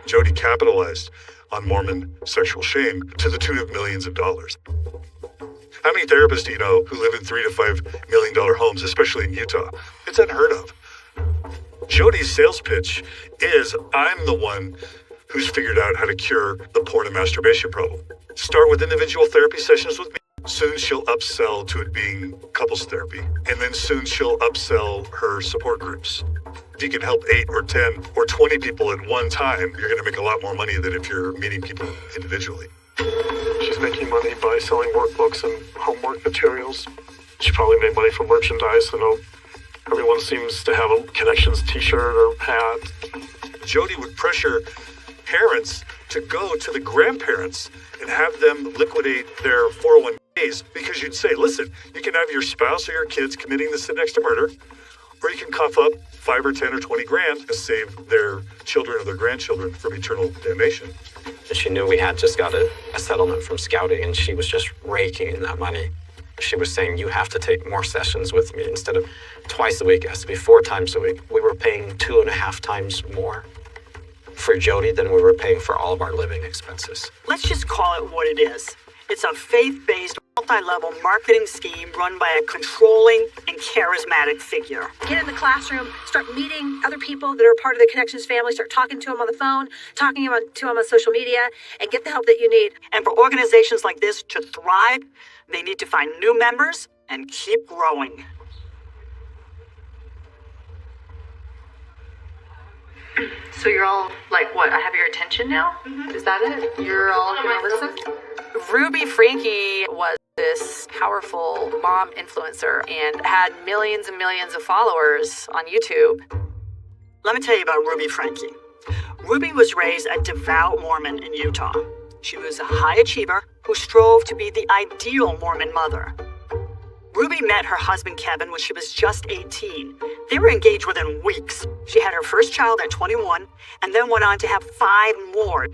Speaker 17: Jodi capitalized on Mormon sexual shame to the tune of millions of dollars. How many therapists do you know who live in $3 to $5 million homes, especially in Utah? It's unheard of. Jodi's sales pitch is, I'm the one who's figured out how to cure the porn and masturbation problem. Start with individual therapy sessions with me. Soon she'll upsell to it being couples therapy. And then soon she'll upsell her support groups. If you can help 8 or 10 or 20 people at one time, you're going to make a lot more money than if you're meeting people individually.
Speaker 20: She's making money by selling workbooks and homework materials. She probably made money from merchandise. I know everyone seems to have a Connections t-shirt or hat.
Speaker 17: Jodi would pressure parents to go to the grandparents and have them liquidate their 401ks because you'd say, listen, you can have your spouse or your kids committing this sin next to murder, or you can cough up 5 or 10 or 20 grand to save their children or their grandchildren from eternal damnation.
Speaker 14: She knew we had just got a settlement from scouting, and she was just raking in that money. She was saying, you have to take more sessions with me. Instead of twice a week, it has to be 4 times a week. We were paying 2.5 times more for Jodi than we were paying for all of our living expenses.
Speaker 15: Let's just call it what it is. It's a faith-based, multi-level marketing scheme run by a controlling and charismatic figure.
Speaker 19: Get in the classroom, start meeting other people that are part of the Connections family, start talking to them on the phone, talking to them on social media, and get the help that you need.
Speaker 15: And for organizations like this to thrive, they need to find new members and keep growing.
Speaker 22: So you're all like, what? I have your attention now? Is that it? You're all gonna listen?
Speaker 16: Ruby Franke was this powerful mom influencer and had millions and millions of followers on YouTube.
Speaker 15: Let me tell you about Ruby Franke. Ruby was raised a devout Mormon in Utah. She was a high achiever who strove to be the ideal Mormon mother. Ruby met her husband Kevin when she was just 18. They were engaged within weeks. She had her first child at 21 and then went on to have 5 more.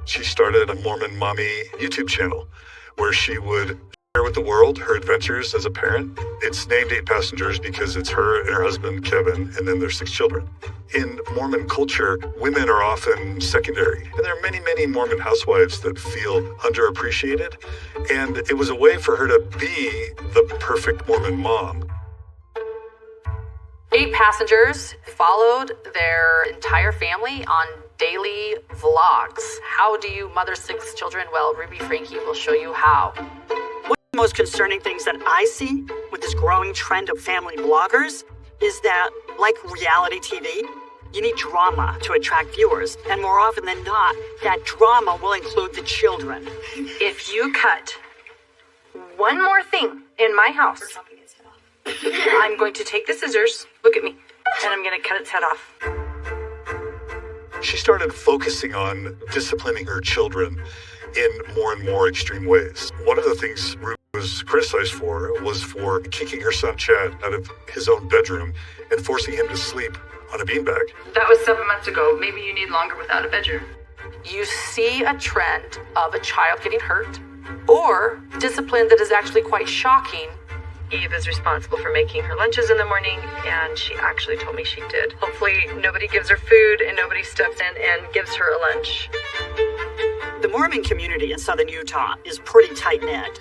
Speaker 17: She started a Mormon Mommy YouTube channel where she would share with the world her adventures as a parent. It's named 8 Passengers because it's her and her husband Kevin and then their 6 children. In Mormon culture, women are often secondary, and there are many, many Mormon housewives that feel underappreciated, and it was a way for her to be the perfect Mormon mom.
Speaker 16: 8 Passengers followed their entire family on daily vlogs. How do you mother 6 children? Well, Ruby Franke will show you how.
Speaker 15: One of the most concerning things that I see with this growing trend of family bloggers is that, like reality TV, you need drama to attract viewers, and more often than not, that drama will include the children.
Speaker 22: If you cut one more thing in my house, I'm going to take the scissors, look at me, and I'm going to cut its head off.
Speaker 17: She started focusing on disciplining her children in more and more extreme ways. One of the things Ruby was criticized for was for kicking her son Chad out of his own bedroom and forcing him to sleep on a beanbag.
Speaker 22: That was 7 months ago. Maybe you need longer without a bedroom.
Speaker 16: You see a trend of a child getting hurt or discipline that is actually quite shocking.
Speaker 22: Eve is responsible for making her lunches in the morning, and she actually told me she did. Hopefully nobody gives her food and nobody steps in and gives her a lunch.
Speaker 15: The Mormon community in southern Utah is pretty tight-knit.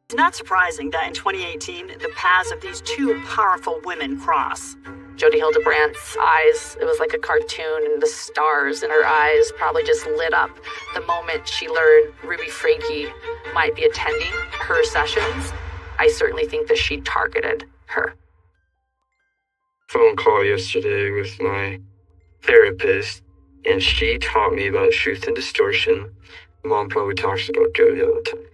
Speaker 15: It's not surprising that in 2018, the paths of these 2 powerful women cross.
Speaker 16: Jodi Hildebrandt's eyes, it was like a cartoon, and the stars in her eyes probably just lit up the moment she learned Ruby Franke might be attending her sessions. I certainly think that she targeted her.
Speaker 23: Phone call yesterday with my therapist, and she taught me about truth and distortion. Mom probably talks about Jodi all the time.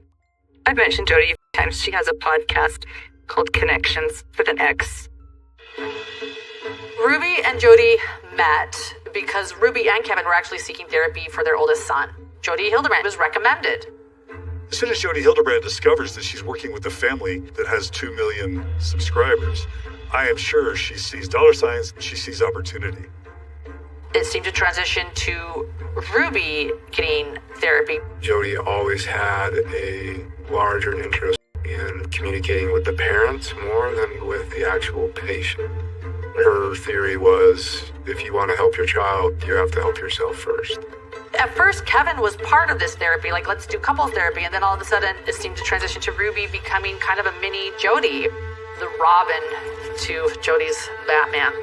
Speaker 22: I've mentioned Jodi a few times. She has a podcast called Connections with an X.
Speaker 16: Ruby and Jodi met because Ruby and Kevin were actually seeking therapy for their oldest son. Jodi Hildebrandt was recommended.
Speaker 17: As soon as Jodi Hildebrandt discovers that she's working with a family that has 2 million subscribers, I am sure she sees dollar signs, she sees opportunity.
Speaker 16: It seemed to transition to Ruby getting therapy.
Speaker 1: Jody always had a larger interest in communicating with the parents more than with the actual patient. Her theory was, if you want to help your child, you have to help yourself first.
Speaker 16: At first, Kevin was part of this therapy, like let's do couples therapy, and then all of a sudden it seemed to transition to Ruby becoming kind of a mini Jody, the Robin to Jody's Batman.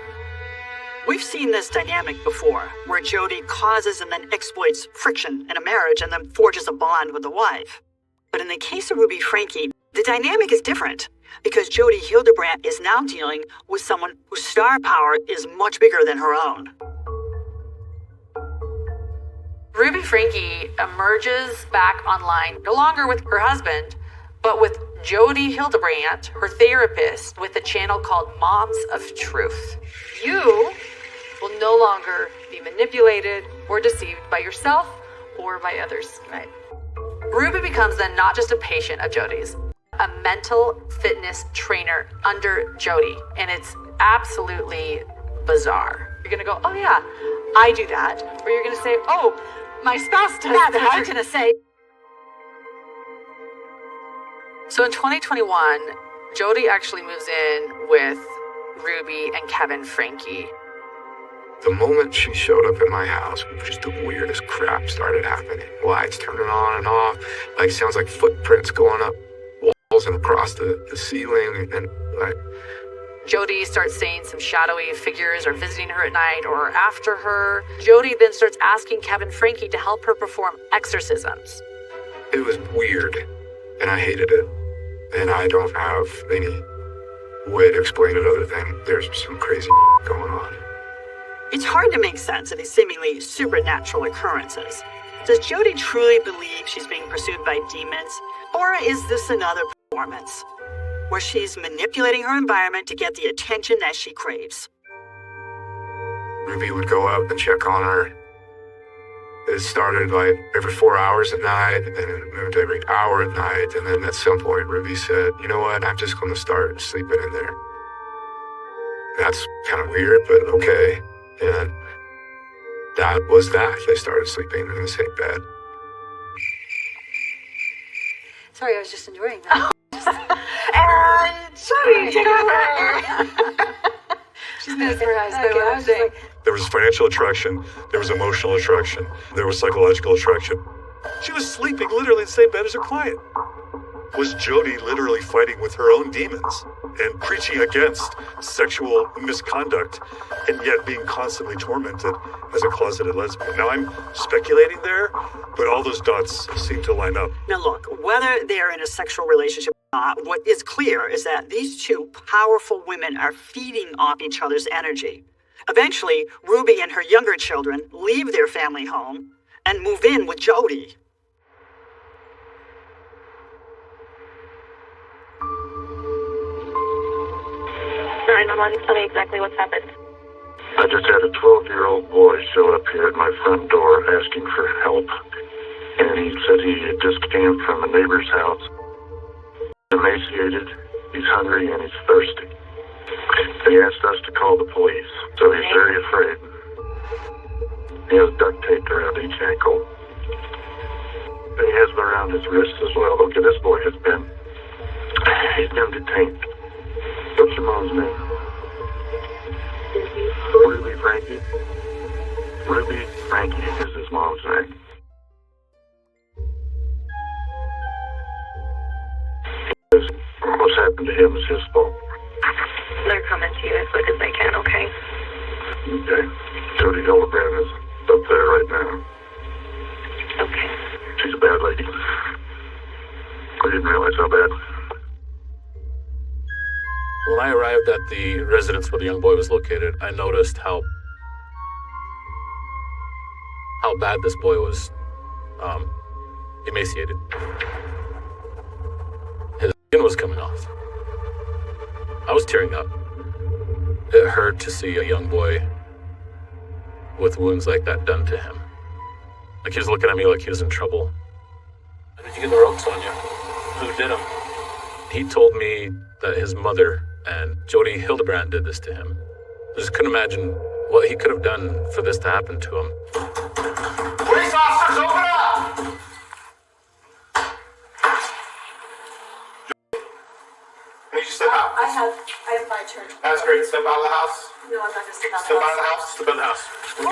Speaker 15: We've seen this dynamic before, where Jody causes and then exploits friction in a marriage and then forges a bond with the wife. But in the case of Ruby Franke, the dynamic is different, because Jody Hildebrandt is now dealing with someone whose star power is much bigger than her own.
Speaker 16: Ruby Franke emerges back online, no longer with her husband, but with Jody Hildebrandt, her therapist, with a channel called Moms of Truth. You will no longer be manipulated or deceived by yourself or by others. Right? Ruby becomes then not just a patient of Jody's, a mental fitness trainer under Jody, and it's absolutely bizarre. You're gonna go, oh yeah, I do that, or you're gonna say, oh, my spouse does that.
Speaker 15: That's what I'm gonna say.
Speaker 16: So in 2021, Jody actually moves in with Ruby and Kevin Franke.
Speaker 1: The moment she showed up in my house, just the weirdest crap started happening. Lights turning on and off, like sounds like footprints going up walls and across the ceiling, and like
Speaker 16: Jody starts seeing some shadowy figures or visiting her at night or after her. Jody then starts asking Kevin Franke to help her perform exorcisms.
Speaker 1: It was weird, and I hated it. And I don't have any way to explain it other than there's some crazy going on.
Speaker 15: It's hard to make sense of these seemingly supernatural occurrences. Does Jody truly believe she's being pursued by demons? Or is this another performance, where she's manipulating her environment to get the attention that she craves?
Speaker 1: Ruby would go up and check on her. It started like every 4 hours at night, and then it moved to every hour at night, and then at some point Ruby said, you know what, I'm just going to start sleeping in there. That's kind of weird, but okay. And that was that. They started sleeping in the same bed.
Speaker 19: Sorry, I was just enjoying that.
Speaker 22: And Jody, take over.
Speaker 19: She's mesmerized by what I'm saying.
Speaker 17: There was financial attraction, there was emotional attraction, there was psychological attraction. She was sleeping literally in the same bed as her client. Was Jody literally fighting with her own demons and preaching against sexual misconduct and yet being constantly tormented as a closeted lesbian? Now I'm speculating there, but all those dots seem to line up.
Speaker 15: Now look, whether they're in a sexual relationship or not, what is clear is that these two powerful women are feeding off each other's energy. Eventually, Ruby and her younger children leave their family home and move in with Jody.
Speaker 18: Tell me exactly what's happened.
Speaker 3: I just had a 12-year-old boy show up here at my front door asking for help. And he said he had just came from a neighbor's house. Emaciated, he's hungry, and he's thirsty. And he asked us to call the police, so he's very afraid. He has duct tape around each ankle. And he has them around his wrists as well. Okay, this boy he's been detained. What's your mom's name? Ruby Franke. Ruby Franke is his mom's name. What's happened to him is his fault.
Speaker 18: They're coming to you as quick as they can, okay?
Speaker 3: Okay. Jody Hildebrandt is up there right now.
Speaker 18: Okay.
Speaker 3: She's a bad lady. I didn't realize how bad.
Speaker 5: When I arrived at the residence where the young boy was located, I noticed how bad this boy was emaciated. His skin was coming off. I was tearing up. It hurt to see a young boy with wounds like that done to him. Like he was looking at me like he was in trouble. How did you get the ropes on you? Who did them? He told me that his mother and Jody Hildebrandt did this to him. I just couldn't imagine what he could have done for this to happen to him.
Speaker 1: officers, open up! I need you to step out.
Speaker 21: I have my turn.
Speaker 1: That's great. Step out of the house.
Speaker 21: No, I'm not gonna step out
Speaker 1: Step
Speaker 21: the
Speaker 1: out of the
Speaker 21: house.
Speaker 1: house. Step out of the house.
Speaker 21: Whoa.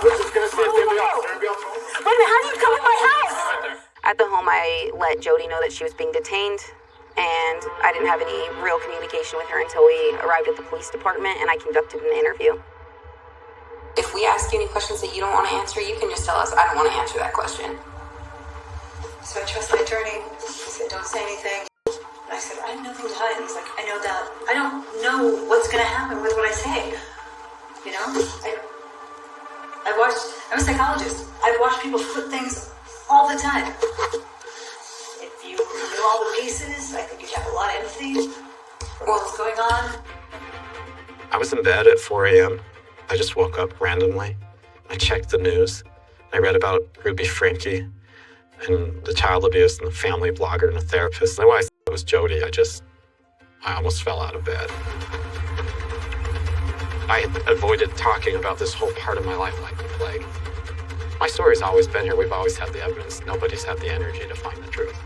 Speaker 1: We're just gonna see if anybody else. Anybody else?
Speaker 21: Wait a minute, how do you come in my house?
Speaker 1: Right there.
Speaker 16: At the home, I let Jody know that she was being detained, and I didn't have any real communication with her until we arrived at the police department and I conducted an interview. If we ask you any questions that you don't want to answer, you can just tell us, I don't want to answer that question.
Speaker 21: So I trust my attorney. He said, don't say anything. And I said, I have nothing to hide. And he's like, I know that. I don't know what's going to happen with what I say. You know? I'm a psychologist. I've watched people flip things all the time. If you knew all the pieces, I think you'd have a lot of empathy for what was going on.
Speaker 14: I was in bed at 4 a.m. I just woke up randomly. I checked the news. I read about Ruby Franke and the child abuse and the family blogger and the therapist. And when I thought it was Jody, I almost fell out of bed. I had avoided talking about this whole part of my life like the plague. My story's always been here. We've always had the evidence. Nobody's had the energy to find the truth.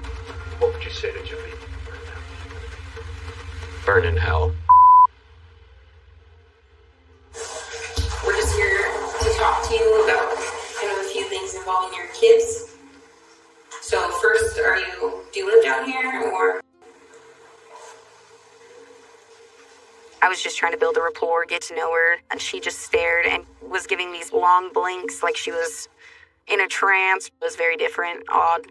Speaker 6: What would you say to Jody?
Speaker 14: Burn in hell.
Speaker 16: We're just here to talk to you about kind of a few things involving your kids. So first, do you live down here, or? I was just trying to build a rapport, get to know her, and she just stared and was giving these long blinks like she was in a trance. It was very different, odd,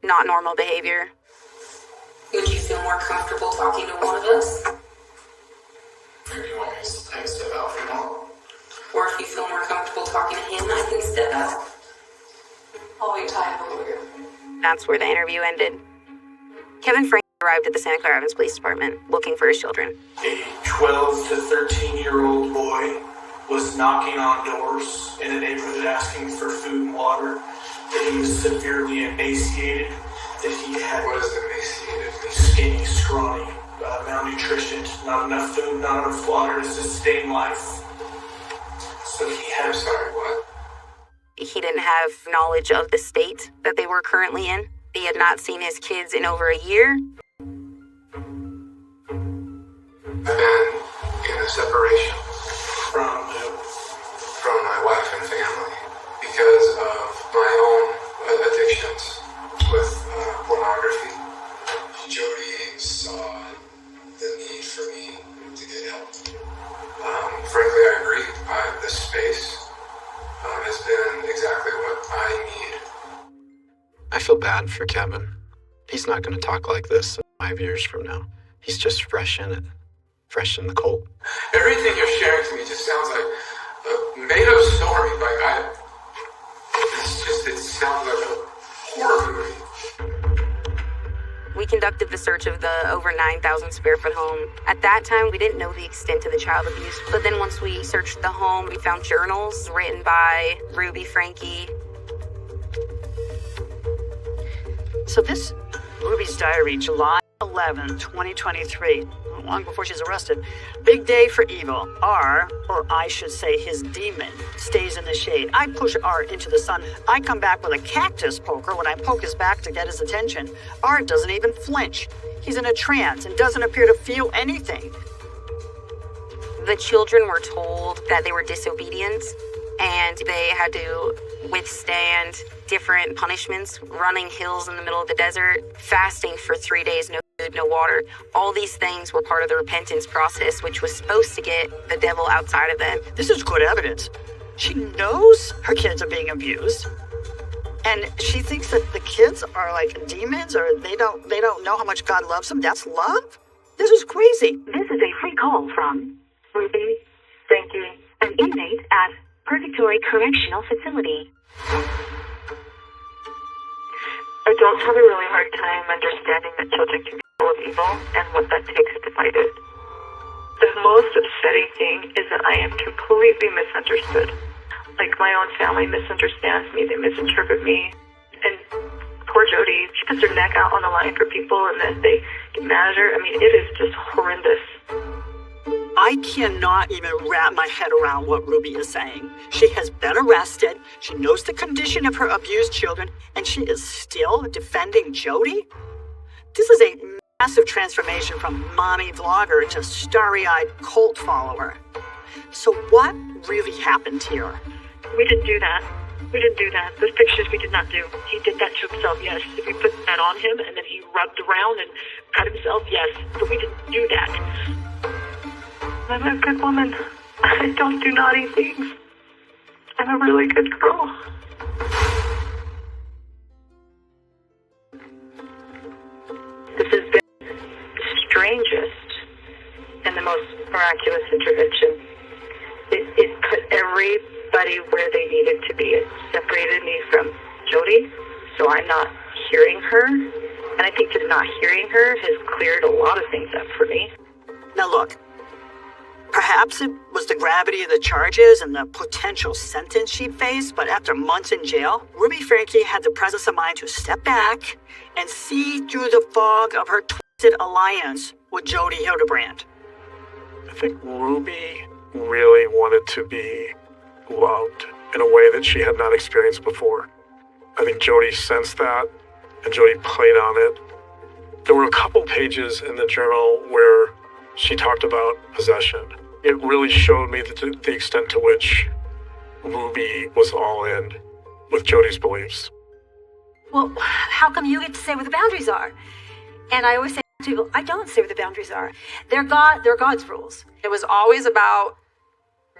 Speaker 16: not normal behavior. Would you feel more comfortable talking to one of us?
Speaker 1: Or do you want me to step out for you?
Speaker 16: Or if you feel more comfortable talking to him, I can step out.
Speaker 21: I'll wait till I have a lawyer.
Speaker 16: That's where the interview ended. Kevin Frank arrived at the Santa Clara Evans Police Department looking for his children.
Speaker 2: A 12 to 13-year-old boy was knocking on doors in the neighborhood asking for food and water, that he was severely emaciated, that he had...
Speaker 1: What is emaciated?
Speaker 2: Skinny, scrawny, malnutrition, not enough food, not enough water to sustain life. So he had...
Speaker 1: I'm sorry, what?
Speaker 16: He didn't have knowledge of the state that they were currently in. He had not seen his kids in over a year.
Speaker 1: I've been in a separation.
Speaker 2: From who?
Speaker 1: From my wife and family because of my own addictions with pornography. Jody saw the need for me to get help. Frankly, I agree. This space has been exactly what I need.
Speaker 14: I feel bad for Kevin. He's not going to talk like this 5 years from now. He's just fresh in it, fresh in the cult.
Speaker 1: Everything you're sharing to me just sounds like a made-up story. It sounds like a horror movie.
Speaker 16: We conducted the search of the over 9,000 square foot home. At that time, we didn't know the extent of the child abuse, but then once we searched the home, we found journals written by Ruby Franke.
Speaker 15: So this Ruby's diary, July 11, 2023, long before she's arrested. Big day for evil. R, or I should say his demon, stays in the shade. I push R into the sun. I come back with a cactus poker when I poke his back to get his attention. R doesn't even flinch. He's in a trance and doesn't appear to feel anything.
Speaker 16: The children were told that they were disobedient and they had to withstand different punishments, running hills in the middle of the desert, fasting for 3 days, no food, no water. All these things were part of the repentance process, which was supposed to get the devil outside of them.
Speaker 15: This is good evidence. She knows her kids are being abused, and she thinks that the kids are like demons, or they don't know how much God loves them. That's love? This is crazy.
Speaker 18: This is a free call from Ruby Franke, an inmate at Purgatory Correctional Facility. Adults have a really hard time understanding that children can be full of evil and what that takes to fight it. The most upsetting thing is that I am completely misunderstood. Like, my own family misunderstands me, they misinterpret me. And poor Jody, she puts her neck out on the line for people and then they get mad at her. I mean, it is just horrendous.
Speaker 15: I cannot even wrap my head around what Ruby is saying. She has been arrested, she knows the condition of her abused children, and she is still defending Jody? This is a massive transformation from mommy vlogger to starry-eyed cult follower. So what really happened here?
Speaker 18: We didn't do that. We didn't do that. Those pictures we did not do. He did that to himself, yes. If we put that on him and then he rubbed around and cut himself, yes. But we didn't do that. I'm a good woman. I don't do naughty things. I'm a really good girl. This has been the strangest and the most miraculous intervention. It put everybody where they needed to be. It separated me from Jody, so I'm not hearing her. And I think just not hearing her has cleared a lot of things up for me.
Speaker 15: Now look, perhaps it was the gravity of the charges and the potential sentence she'd face, but after months in jail, Ruby Franke had the presence of mind to step back and see through the fog of her twisted alliance with Jody Hildebrand.
Speaker 20: I think Ruby really wanted to be loved in a way that she had not experienced before. I think Jody sensed that, and Jody played on it. There were a couple pages in the journal where she talked about possession. It really showed me the extent to which Ruby was all in with Jody's beliefs.
Speaker 19: Well, how come you get to say where the boundaries are? And I always say to people, I don't say where the boundaries are. They're God's rules.
Speaker 16: It was always about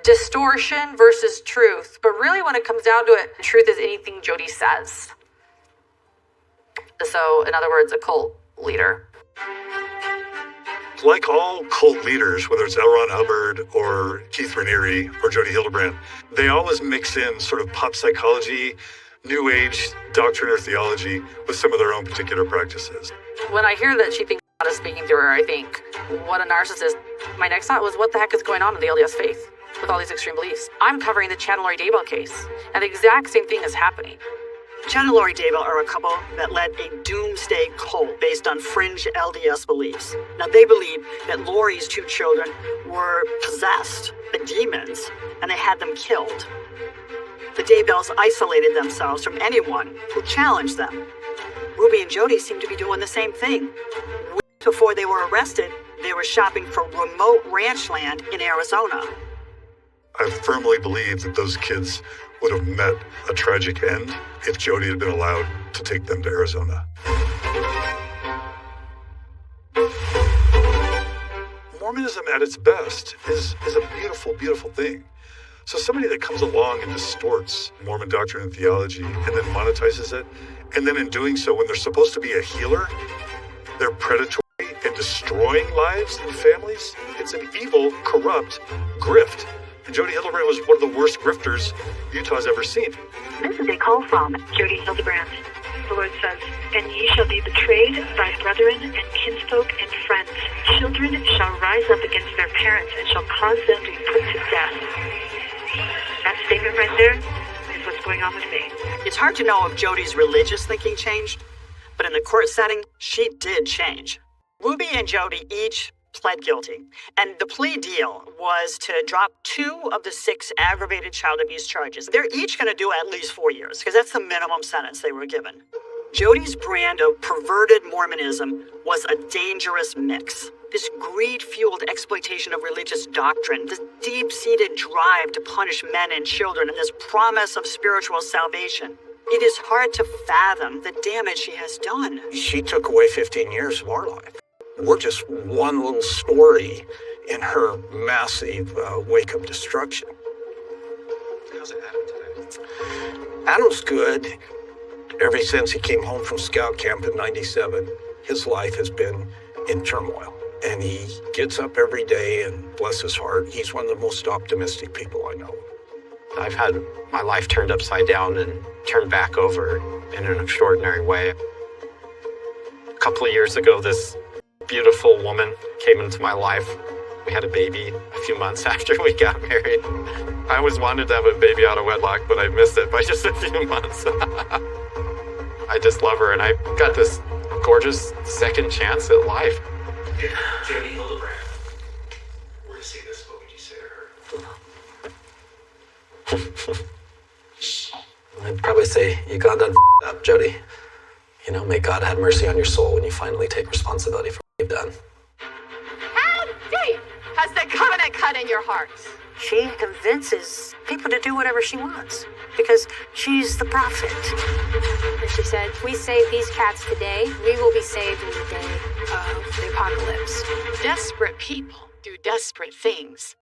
Speaker 16: distortion versus truth. But really, when it comes down to it, truth is anything Jody says. So, in other words, a cult leader.
Speaker 17: Like all cult leaders, whether it's L. Ron Hubbard or Keith Raniere or Jody Hildebrand, they always mix in sort of pop psychology, New Age doctrine or theology with some of their own particular practices.
Speaker 16: When I hear that she thinks God is speaking through her, I think, what a narcissist. My next thought was, what the heck is going on in the LDS faith with all these extreme beliefs? I'm covering the Chad and Lori Daybell case, and the exact same thing is happening.
Speaker 15: Chad and Lori Daybell are a couple that led a doomsday cult based on fringe LDS beliefs. Now, they believe that Lori's 2 children were possessed by demons, and they had them killed. The Daybells isolated themselves from anyone who challenged them. Ruby and Jody seem to be doing the same thing. Weeks before they were arrested, they were shopping for remote ranch land in Arizona.
Speaker 17: I firmly believe that those kids would have met a tragic end if Jody had been allowed to take them to Arizona. Mormonism at its best is a beautiful, beautiful thing. So somebody that comes along and distorts Mormon doctrine and theology and then monetizes it, and then in doing so, when they're supposed to be a healer, they're predatory and destroying lives and families. It's an evil, corrupt grift. And Jody Hildebrand was one of the worst grifters Utah's ever seen.
Speaker 18: This is a call from Jody Hildebrand. The Lord says, "And ye shall be betrayed by brethren and kinsfolk and friends. Children shall rise up against their parents and shall cause them to be put to death." That statement right there is what's going on with me.
Speaker 15: It's hard to know if Jody's religious thinking changed, but in the court setting, she did change. Ruby and Jody each pled guilty, and the plea deal was to drop 2 of the 6 aggravated child abuse charges. They're each going to do at least 4 years, because that's the minimum sentence they were given. Jody's brand of perverted Mormonism was a dangerous mix. This greed-fueled exploitation of religious doctrine, this deep-seated drive to punish men and children, and this promise of spiritual salvation. It is hard to fathom the damage she has done.
Speaker 10: She took away 15 years of our life. We're just one little story in her massive wake of destruction.
Speaker 14: How's Adam today?
Speaker 10: Adam's good. Ever since he came home from scout camp in '97, his life has been in turmoil. And he gets up every day, and bless his heart, he's one of the most optimistic people I know.
Speaker 14: I've had my life turned upside down and turned back over in an extraordinary way. A couple of years ago, this beautiful woman came into my life. We had a baby a few months after we got married. I always wanted to have a baby out of wedlock, but I missed it by just a few months. I just love her, and I got this gorgeous second chance at life.
Speaker 2: Jody Hildebrand. We're to see this.
Speaker 14: I'd probably say you got done up, Jody. You know, may God have mercy on your soul when you finally take responsibility for what you've done.
Speaker 16: How deep has the covenant cut in your heart?
Speaker 19: She convinces people to do whatever she wants because she's the prophet.
Speaker 21: And she said, if we save these cats today, we will be saved in the day of the apocalypse.
Speaker 16: Desperate people do desperate things.